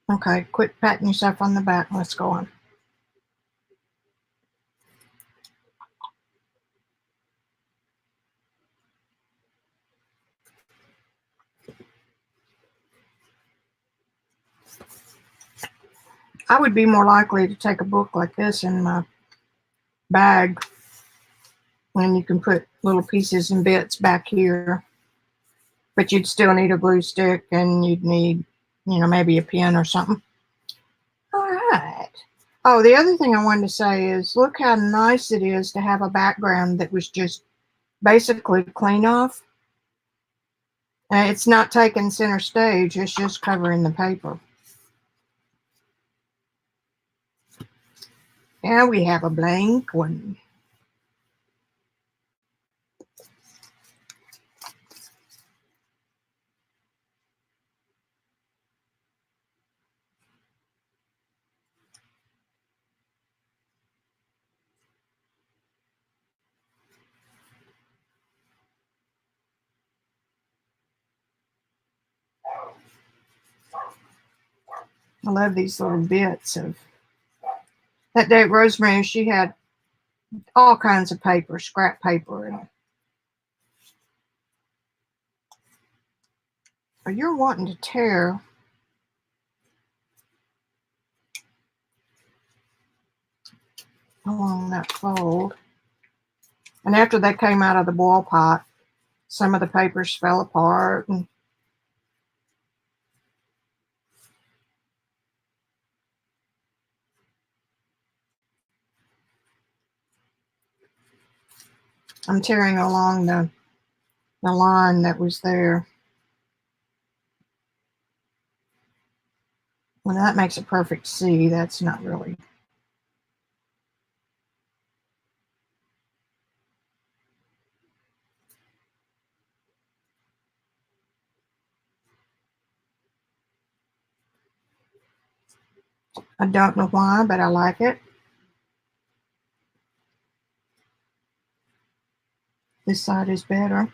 Okay, quit patting yourself on the back. Let's go on. I would be more likely to take a book like this in my bag when you can put little pieces and bits back here. But you'd still need a glue stick, and you'd need, maybe a pen or something. All right. Oh, the other thing I wanted to say is, look how nice it is to have a background that was just basically clean off. It's not taking center stage, it's just covering the paper. Now we have a blank one. I love these little bits of that day at Rosemary. She had all kinds of paper, scrap paper, and you're wanting to tear along that fold. And after they came out of the boil pot, some of the papers fell apart. And I'm tearing along the line that was there. Well, that makes a perfect C. That's not really. I don't know why, but I like it. This side is better.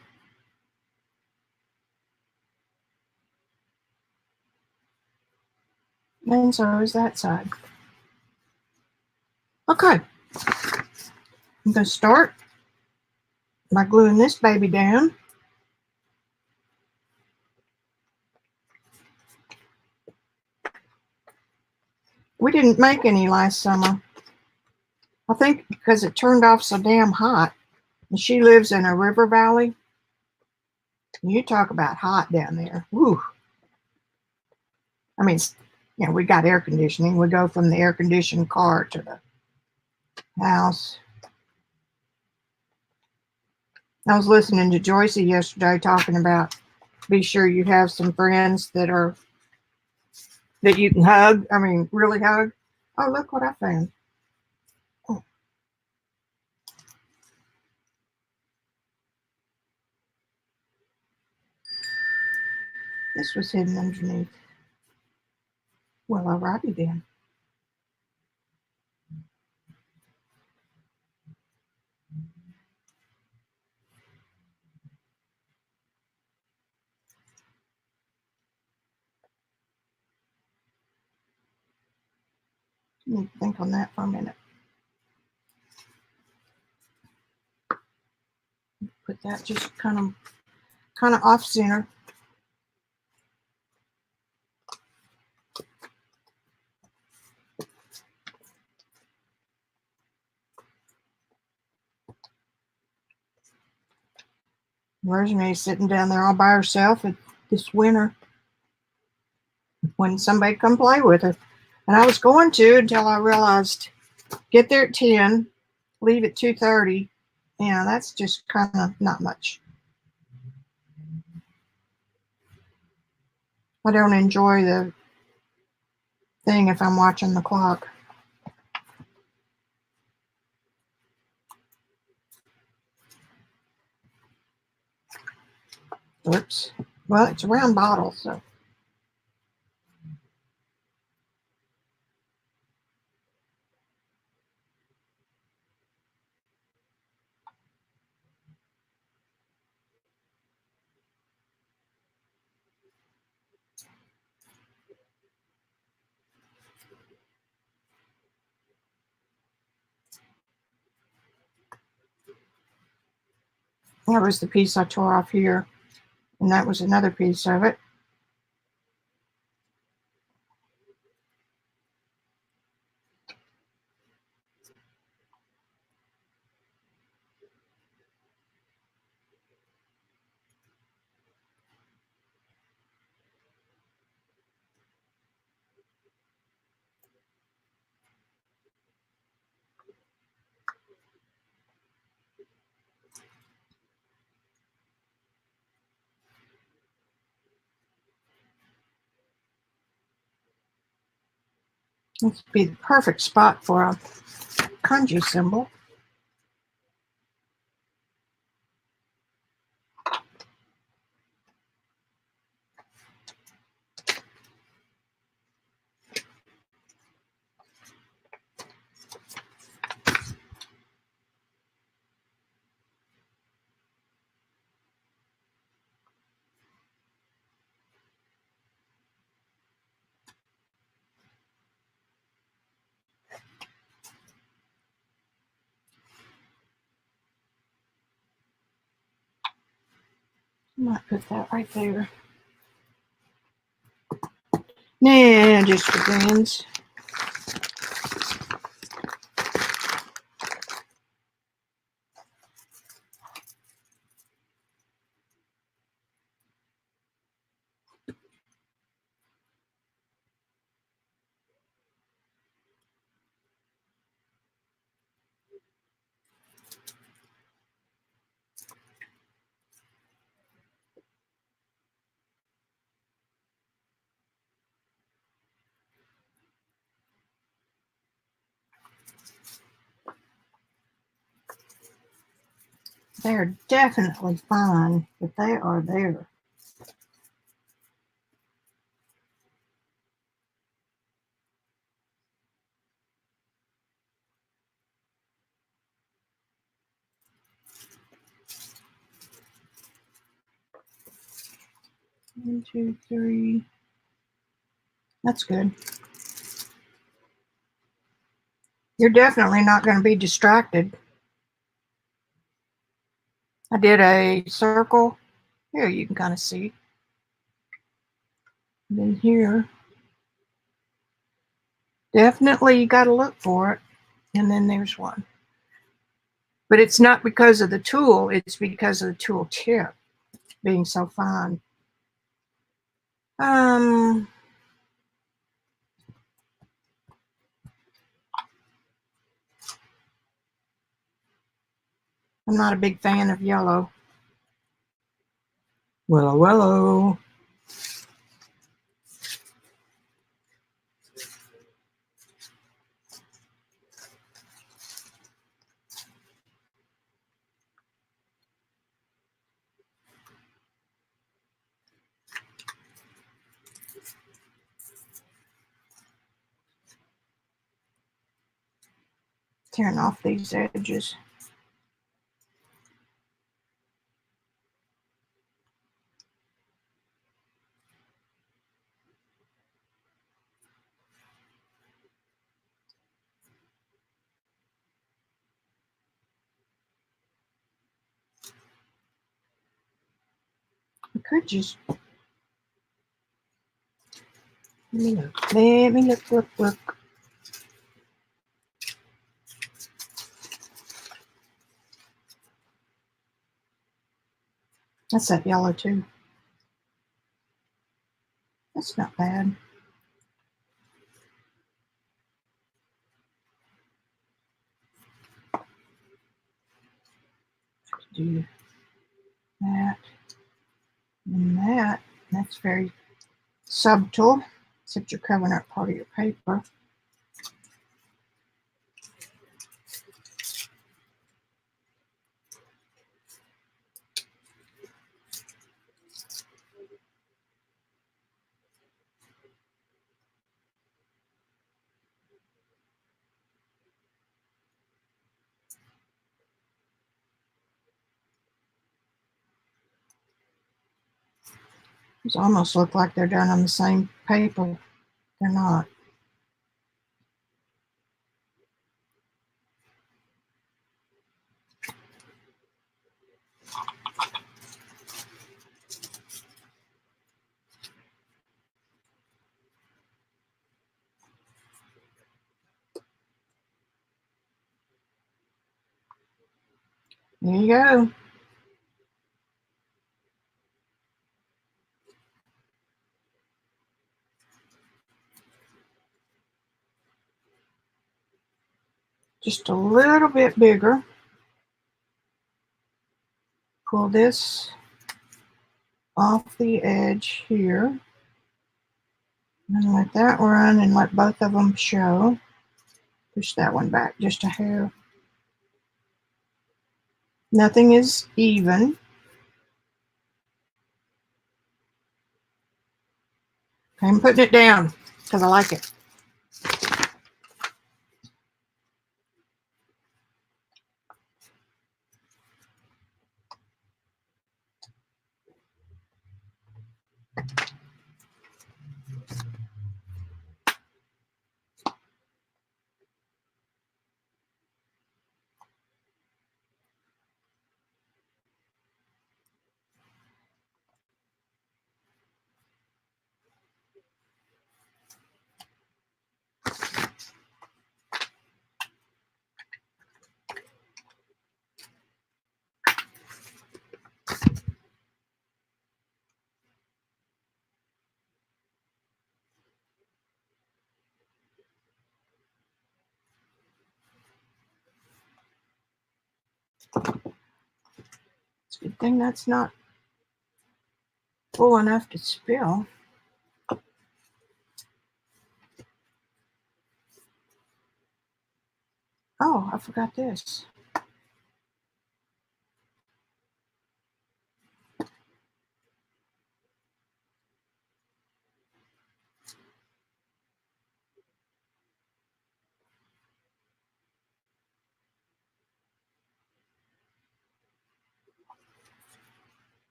And so is that side. Okay. I'm going to start by gluing this baby down. We didn't make any last summer. I think because it turned off so damn hot. And she lives in a river valley. You talk about hot down there. Woo. I mean, we got air conditioning. We go from the air conditioned car to the house. I was listening to Joycey yesterday talking about be sure you have some friends that you can hug. I mean, really hug. Oh, look what I found. Oh. This was hidden underneath. Well, alrighty then. Let me think on that for a minute. Put that just kind of off center. Rosemary sitting down there all by herself this winter when somebody come play with her. And I was going to until I realized get there at 10, leave at 2:30. Yeah, that's just kind of not much. I don't enjoy the thing if I'm watching the clock. Oops. Well, it's a round bottle, so. That was the piece I tore off here, and that was another piece of it. This would be the perfect spot for a kanji symbol. I might put that right there. Nah, just for grins. They're definitely fine, but they are there. One, two, three. That's good. You're definitely not going to be distracted. I did a circle. Here you can kind of see. And then here. Definitely you got to look for it. And then there's one. But it's not because of the tool. It's because of the tool tip being so fine. I'm not a big fan of yellow. Willow. Tearing off these edges. I could just let me look. Let me look. That's that yellow too. That's not bad. Do that and that. That's very subtle, except you're covering up part of your paper. These almost look like they're done on the same paper. They're not. There you go. Just a little bit bigger. Pull this off the edge here. And let that run and let both of them show. Push that one back just a hair. Nothing is even. Okay, I'm putting it down because I like it. It's a good thing that's not full enough to spill. Oh, I forgot this.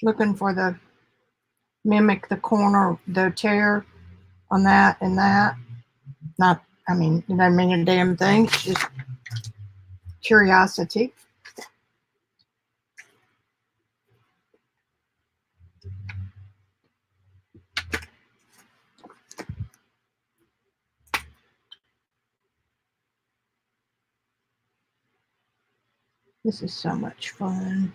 Looking for the mimic the corner, the tear on that and that. Not, I mean, it doesn't mean a damn thing. It's just curiosity. This is so much fun.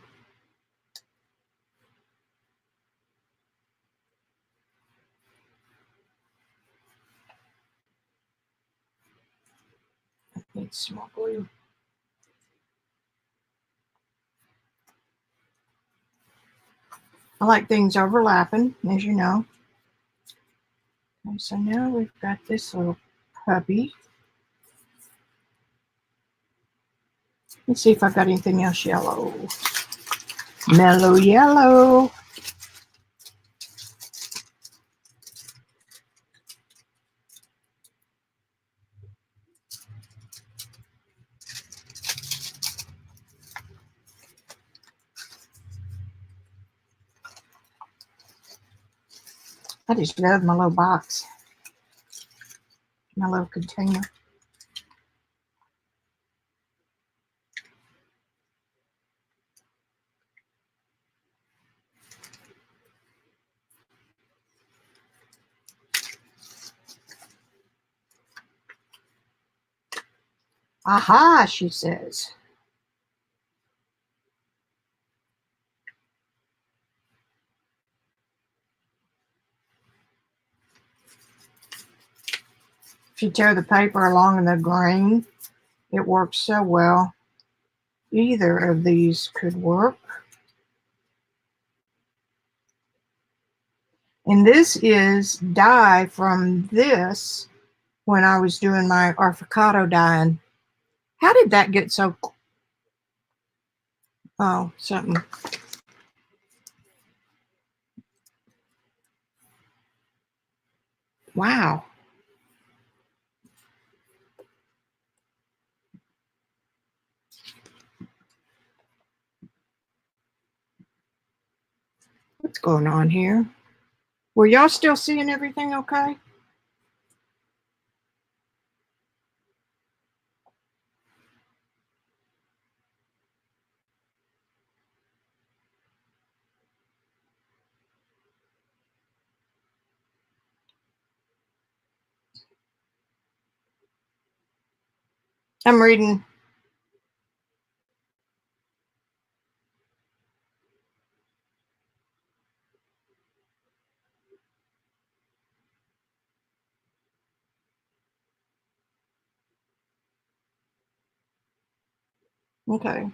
I need some more glue. I like things overlapping, as you know. Okay, so now we've got this little puppy. Let's see if I've got anything else yellow. Mellow yellow. I just love my little box, my little container. Aha, she says. If you tear the paper along the grain, it works so well. Either of these could work. And this is dye from this when I was doing my avocado dyeing. How did that get so... Oh, something. Wow. What's going on here? Were y'all still seeing everything okay? I'm reading. Okay.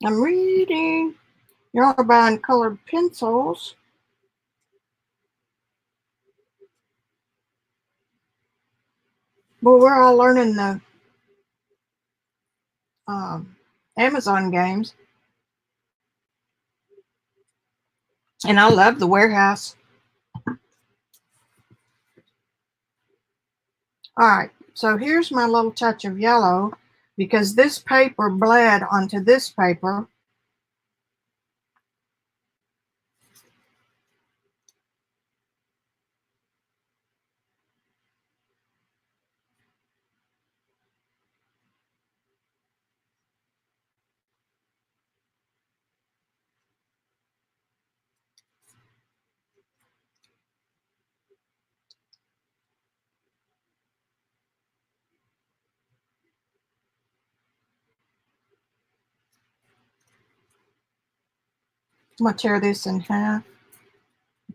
I'm reading. Y'all are buying colored pencils. Well, we're all learning the Amazon games. And I love the warehouse. All right, so here's my little touch of yellow because this paper bled onto this paper. I'm going to tear this in half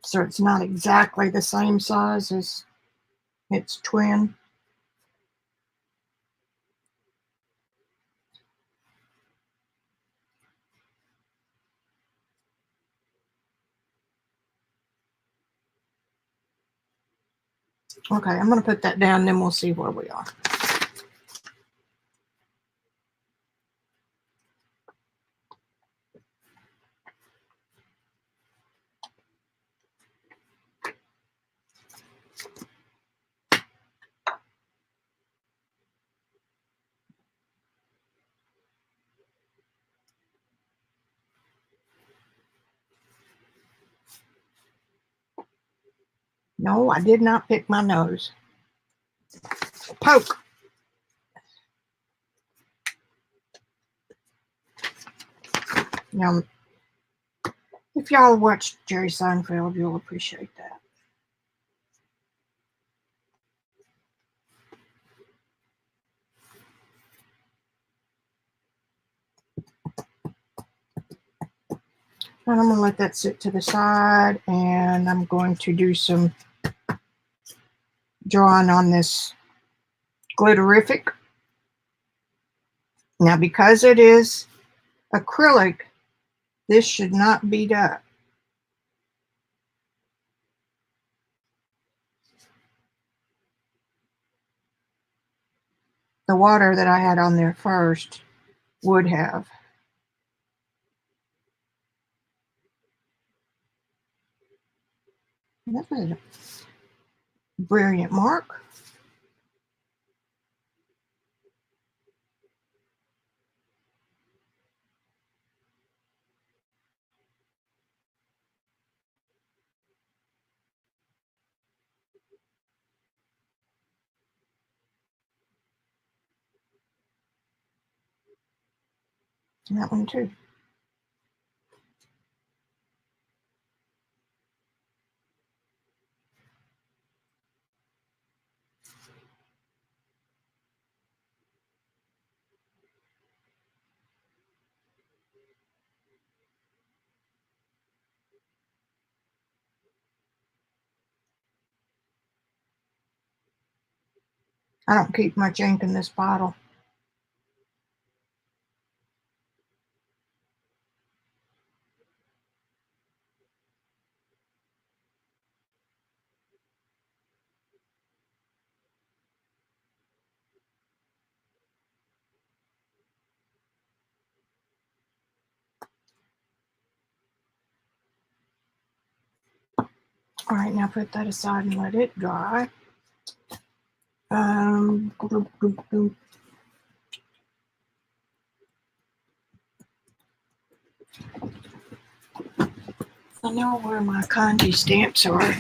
so it's not exactly the same size as its twin. Okay, I'm going to put that down, then we'll see where we are. No, I did not pick my nose. Poke. Now, if y'all watch Jerry Seinfeld, you'll appreciate that. And I'm going to let that sit to the side, and I'm going to do some drawing on this glitterific. Now, because it is acrylic, this should not beat up. The water that I had on there first would have. That was a brilliant mark. And that one too. I don't keep much ink in this bottle. All right, now put that aside and let it dry. I know where my kanji stamps are.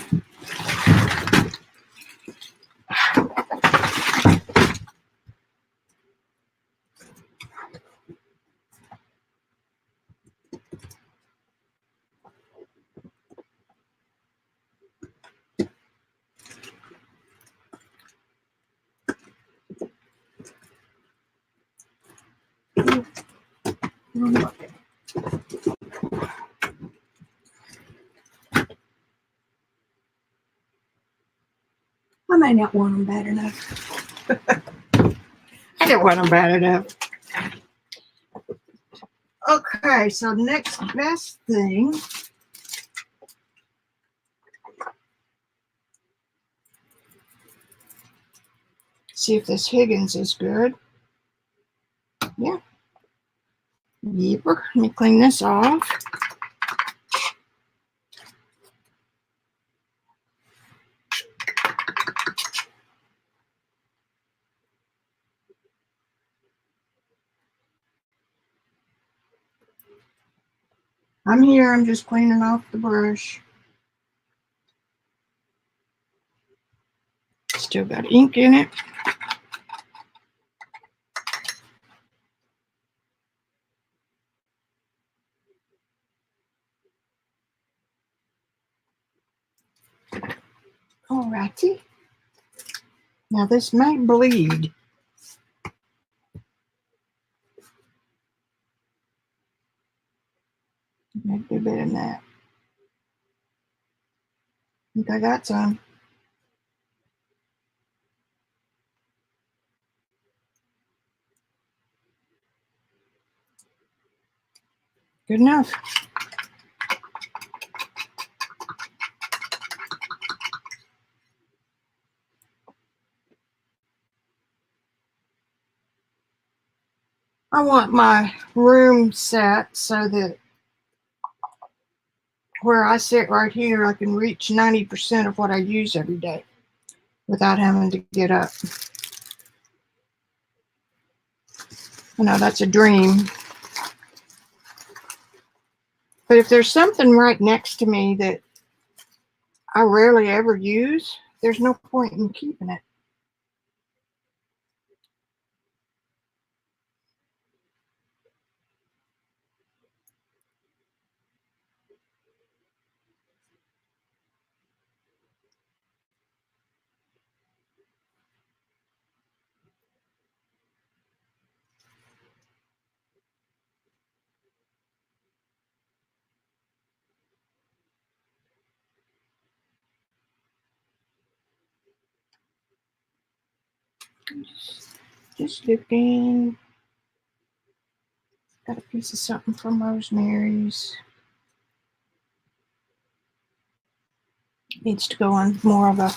I may not want them bad enough. I didn't want them bad enough. Okay, so the next best thing. See if this Higgins is good. Yeah. Yep. Let me clean this off. I'm here. I'm just cleaning off the brush. Still got ink in it. Alrighty. Now this might bleed. Maybe a bit in that. I think I got some. Good enough. I want my room set so that where I sit right here, I can reach 90% of what I use every day without having to get up. I know that's a dream. But if there's something right next to me that I rarely ever use, there's no point in keeping it. Just looking. Got a piece of something from Rosemary's. Needs to go on more of a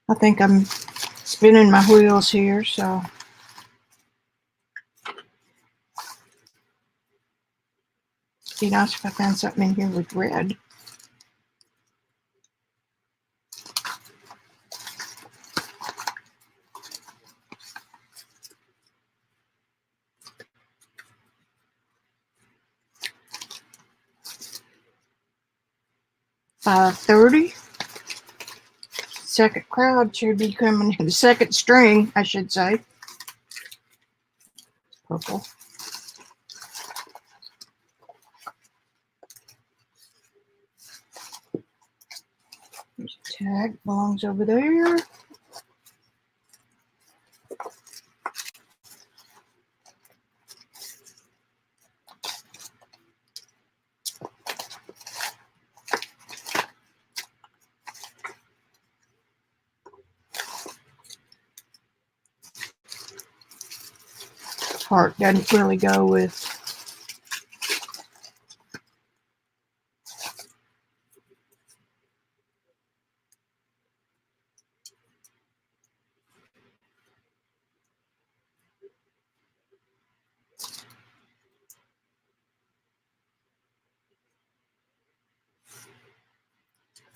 I think I'm spinning my wheels here, so it'd be nice if I found something in here with red. $5.30. second crowd should be coming in. The second string, I should say. Purple. There's a tag, belongs over there. Heart doesn't really go with.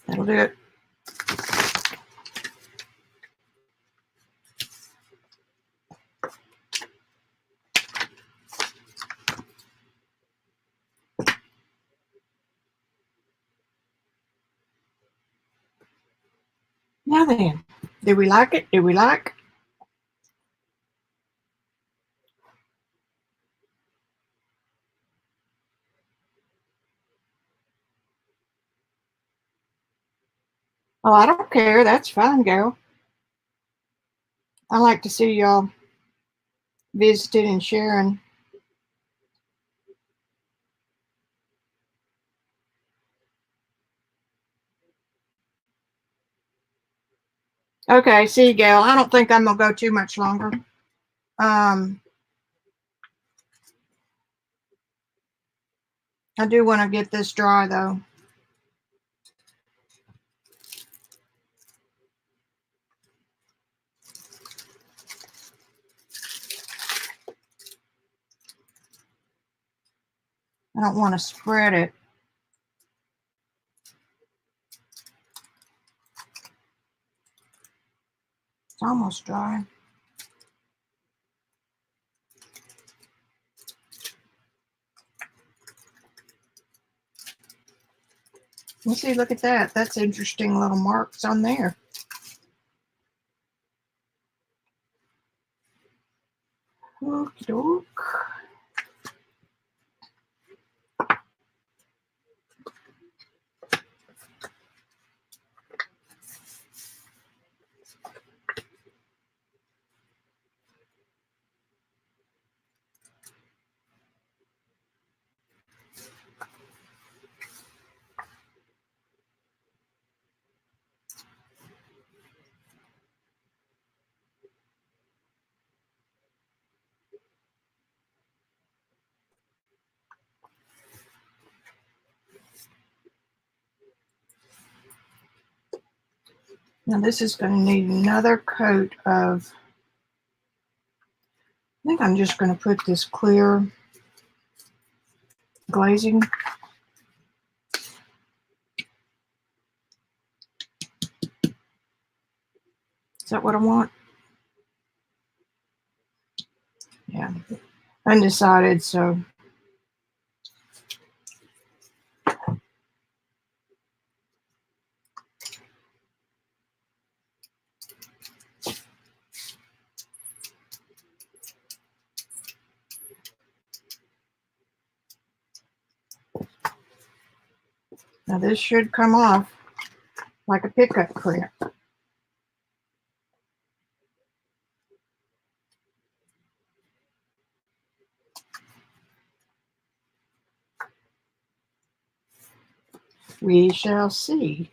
That'll do it. Now then, do we like it? Do we like? Oh, I don't care. That's fine, girl. I like to see y'all visiting and sharing. Okay, see, Gail, I don't think I'm going to go too much longer. I do want to get this dry, though. I don't want to spread it. It's almost dry. Let's see, look at that. That's interesting little marks on there. Okie doke. Now this is going to need another coat of, I think I'm just going to put this clear glazing. Is that what I want? Yeah, undecided, so. Now this should come off like a pickup clip. We shall see.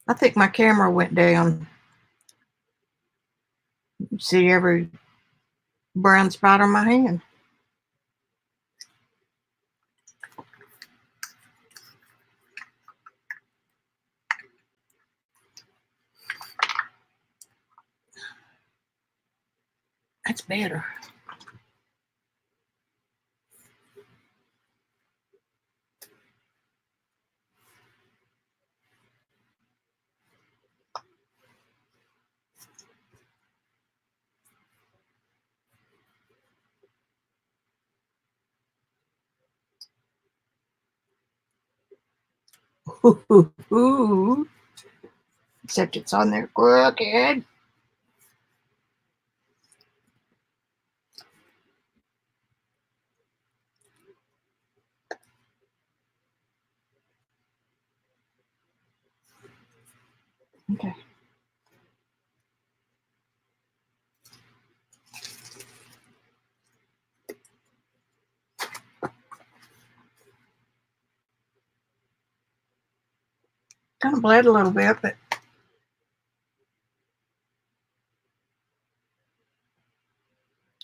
I think my camera went down. See every brown spot on my hand. That's better. Except it's on there crooked. Okay. Kind of bled a little bit, but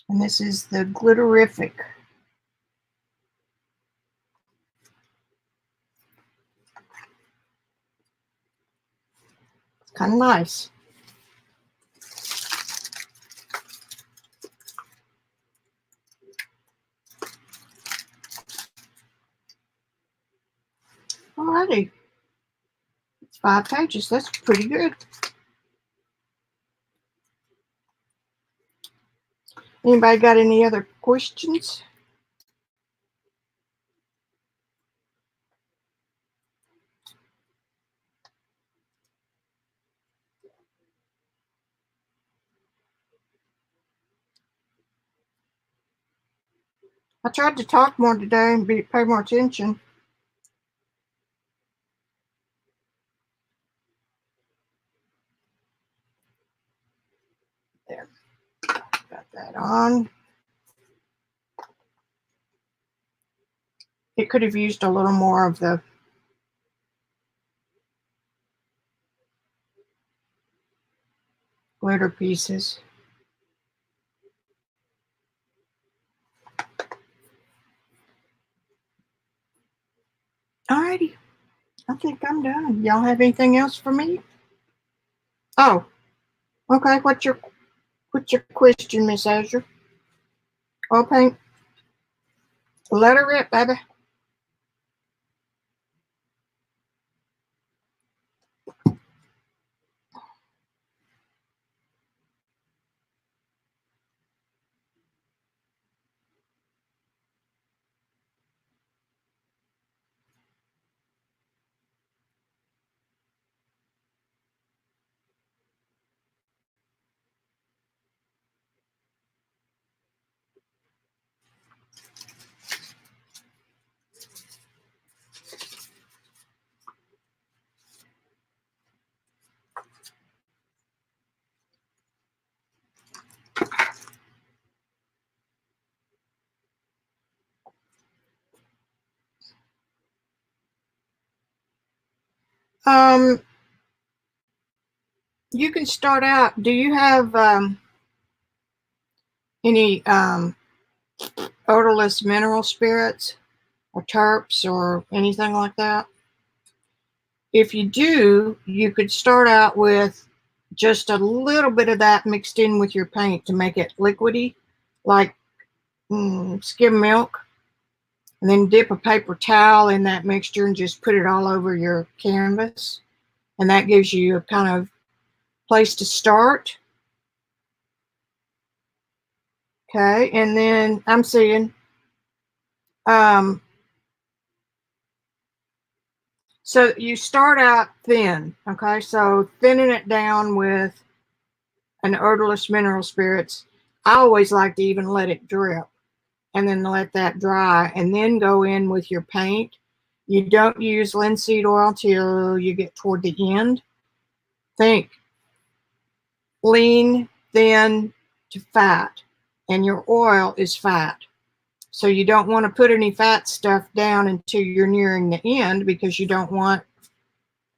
and this is the Glitterific. It's kind of nice. Alrighty. It's 5 pages. That's pretty good. Anybody got any other questions? I tried to talk more today and pay more attention. There. Got that on. It could have used a little more of the glitter pieces. Alrighty. I think I'm done. Y'all have anything else for me? Oh, okay. What's your question, Miss Azure? All paint. Let her rip, baby. You can start out. Do you have any odorless mineral spirits or terps or anything like that? If you do, you could start out with just a little bit of that mixed in with your paint to make it liquidy, like skim milk, and then dip a paper towel in that mixture and just put it all over your canvas. And that gives you a kind of place to start. Okay, and then I'm seeing, so you start out thin, okay? So thinning it down with an odorless mineral spirits. I always like to even let it drip and then let that dry and then go in with your paint. You don't use linseed oil till you get toward the end. Think lean, thin to fat, and your oil is fat. So you don't want to put any fat stuff down until you're nearing the end because you don't want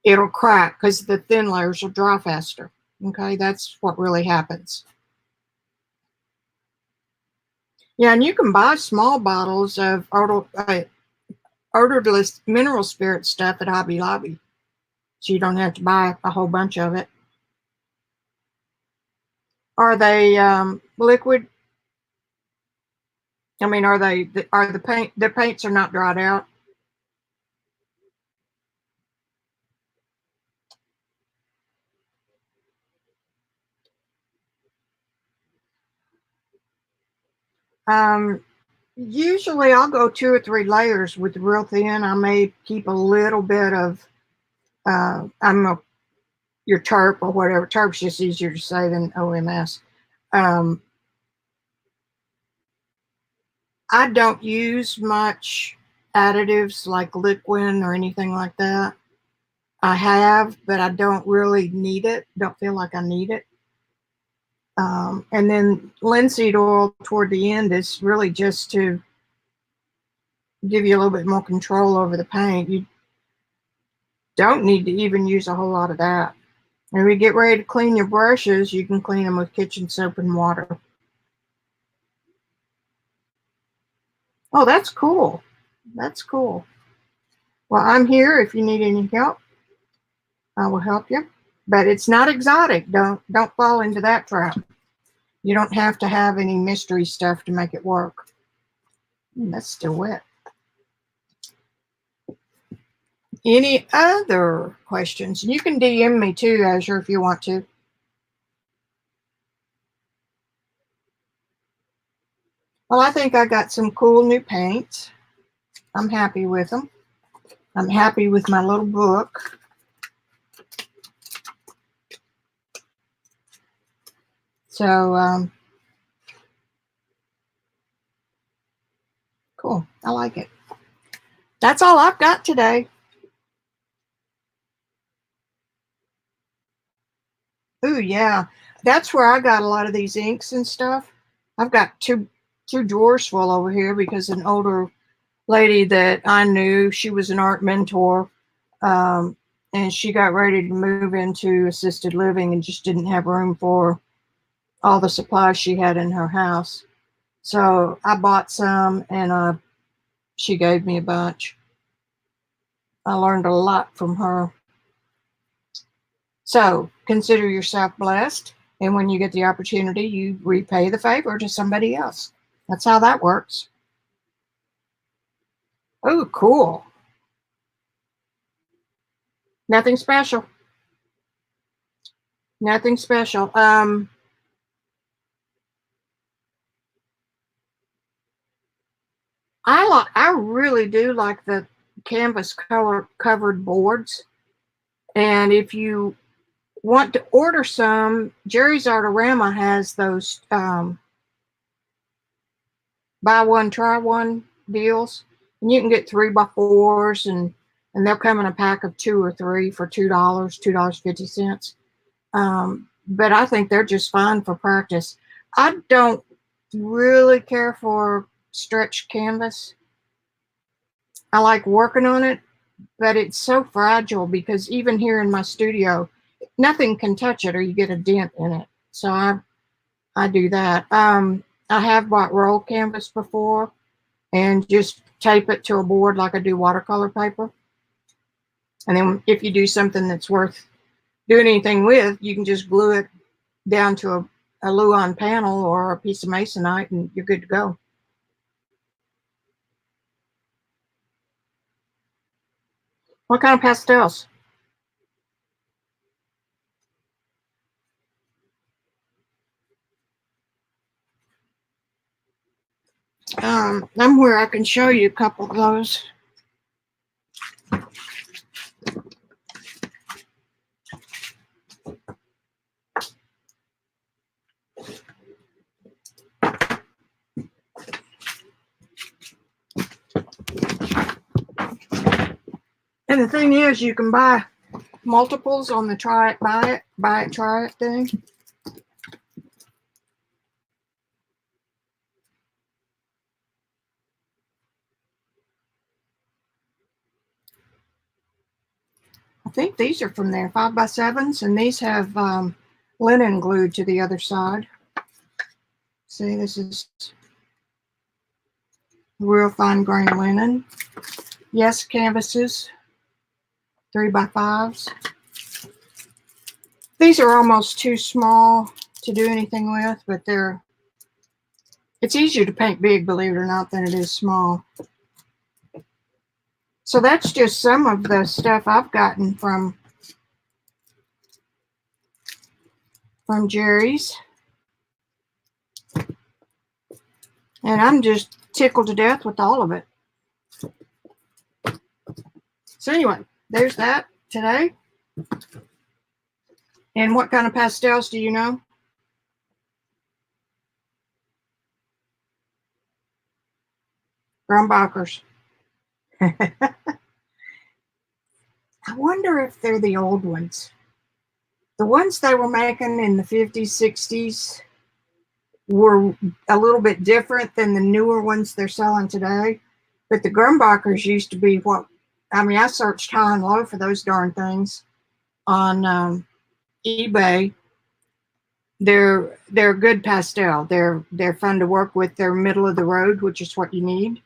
it'll crack because the thin layers will dry faster. Okay, that's what really happens. Yeah, and you can buy small bottles of odorless mineral spirit stuff at Hobby Lobby, so you don't have to buy a whole bunch of it. Are they liquid? I mean, are the paints are not dried out? Usually I'll go 2 or 3 layers with real thin. I may keep a little bit of Your terp or whatever. Terp's just easier to say than OMS. I don't use much additives like liquid or anything like that. I have, but I don't really need it. Don't feel like I need it. And then linseed oil toward the end is really just to give you a little bit more control over the paint. You don't need to even use a whole lot of that. When we get ready to clean your brushes, you can clean them with kitchen soap and water. Oh, that's cool. That's cool. Well, I'm here if you need any help. I will help you. But it's not exotic. Don't fall into that trap. You don't have to have any mystery stuff to make it work. That's still wet. Any other questions? You can DM me too, Azure, if you want to. Well, I think I got some cool new paints. I'm happy with them. I'm happy with my little book. So, cool. I like it. That's all I've got today. Ooh, yeah. That's where I got a lot of these inks and stuff. I've got two drawers full over here because an older lady that I knew, she was an art mentor, and she got ready to move into assisted living and just didn't have room for all the supplies she had in her house. So I bought some, and she gave me a bunch. I learned a lot from her. So consider yourself blessed, and when you get the opportunity, you repay the favor to somebody else. That's how that works. Oh, cool. Nothing special. Nothing special. I really do like the canvas color covered boards. And if you want to order some, Jerry's Artorama has those buy one, try one deals. And you can get 3x4s, and they'll come in a pack of 2 or 3 for $2, $2.50. But I think they're just fine for practice. I don't really care for stretched canvas. I like working on it, but it's so fragile because even here in my studio, nothing can touch it or you get a dent in it. So I do that. I have bought roll canvas before and just tape it to a board like I do watercolor paper. And then if you do something that's worth doing anything with, you can just glue it down to a Luan panel or a piece of masonite and you're good to go. What kind of pastels? I'm where I can show you a couple of those. And the thing is, you can buy multiples on the try it, buy it, try it thing. I think these are from there, 5x7s, and these have linen glued to the other side. See, this is real fine grain linen. Yes, canvases, 3x5s. These are almost too small to do anything with, but it's easier to paint big, believe it or not, than it is small. So that's just some of the stuff I've gotten from Jerry's. And I'm just tickled to death with all of it. So anyway, there's that. today. And what kind of pastels do you know? Grumbacher's. I wonder if they're the old ones. The ones they were making in the 50s, 60s were a little bit different than the newer ones they're selling today. But the Grumbachers used to be what, I mean, I searched high and low for those darn things on eBay. They're a good pastel. They're fun to work with. They're middle of the road, which is what you need.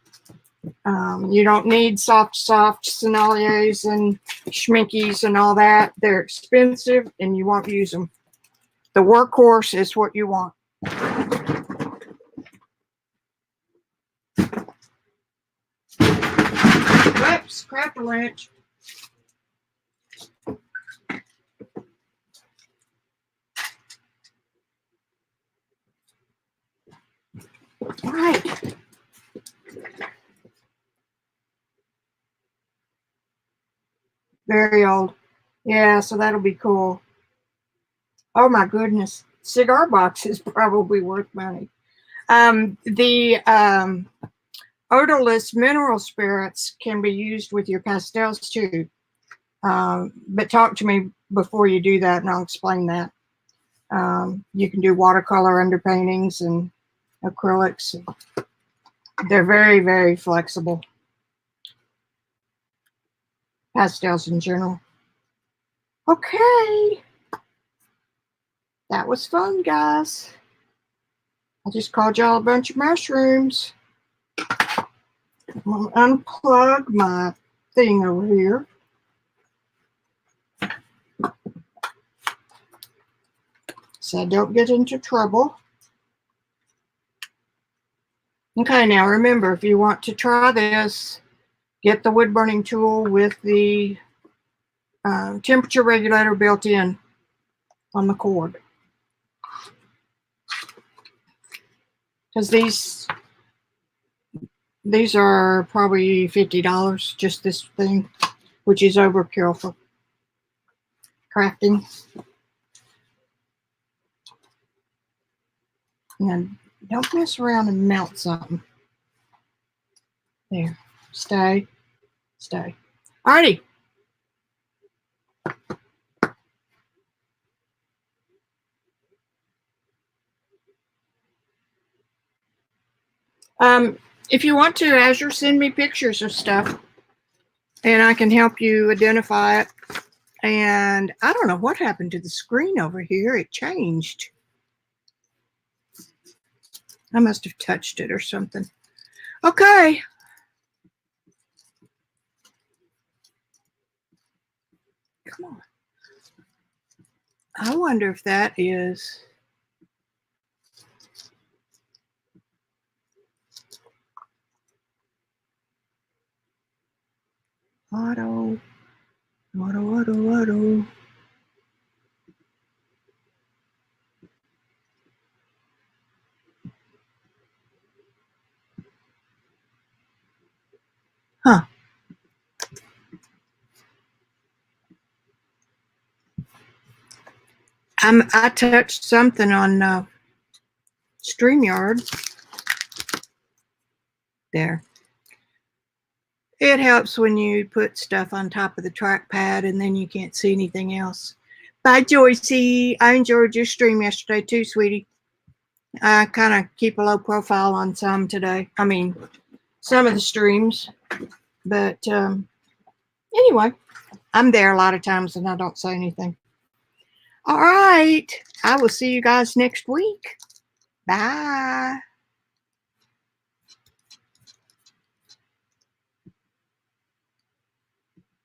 You don't need soft senneliers and schminkies and all that. They're expensive and you won't use them. The workhorse is what you want. Whoops, crap a wrench. All right. Very old. Yeah, so that'll be cool. Oh my goodness. Cigar box is probably worth money. The odorless mineral spirits can be used with your pastels too. But talk to me before you do that and I'll explain that. You can do watercolor underpaintings and acrylics. They're very, very flexible. Pastels in general. Okay. That was fun, guys. I just called y'all a bunch of mushrooms. I'm going to unplug my thing over here. So I don't get into trouble. Okay, now remember, if you want to try this, get the wood burning tool with the temperature regulator built in on the cord. Because these are probably $50, just this thing, which is overkill for crafting. And don't mess around and melt something. There. Stay. Stay. Alrighty. If you want to, Azure, send me pictures of stuff and I can help you identify it. And I don't know what happened to the screen over here. It changed. I must have touched it or something. Okay. Come on. I wonder if that is... Auto. Huh. I touched something on StreamYard. There. It helps when you put stuff on top of the trackpad and then you can't see anything else. Bye, Joycey. I enjoyed your stream yesterday too, sweetie. I kind of keep a low profile on some today. I mean, some of the streams. But anyway, I'm there a lot of times and I don't say anything. All right. I will see you guys next week. Bye.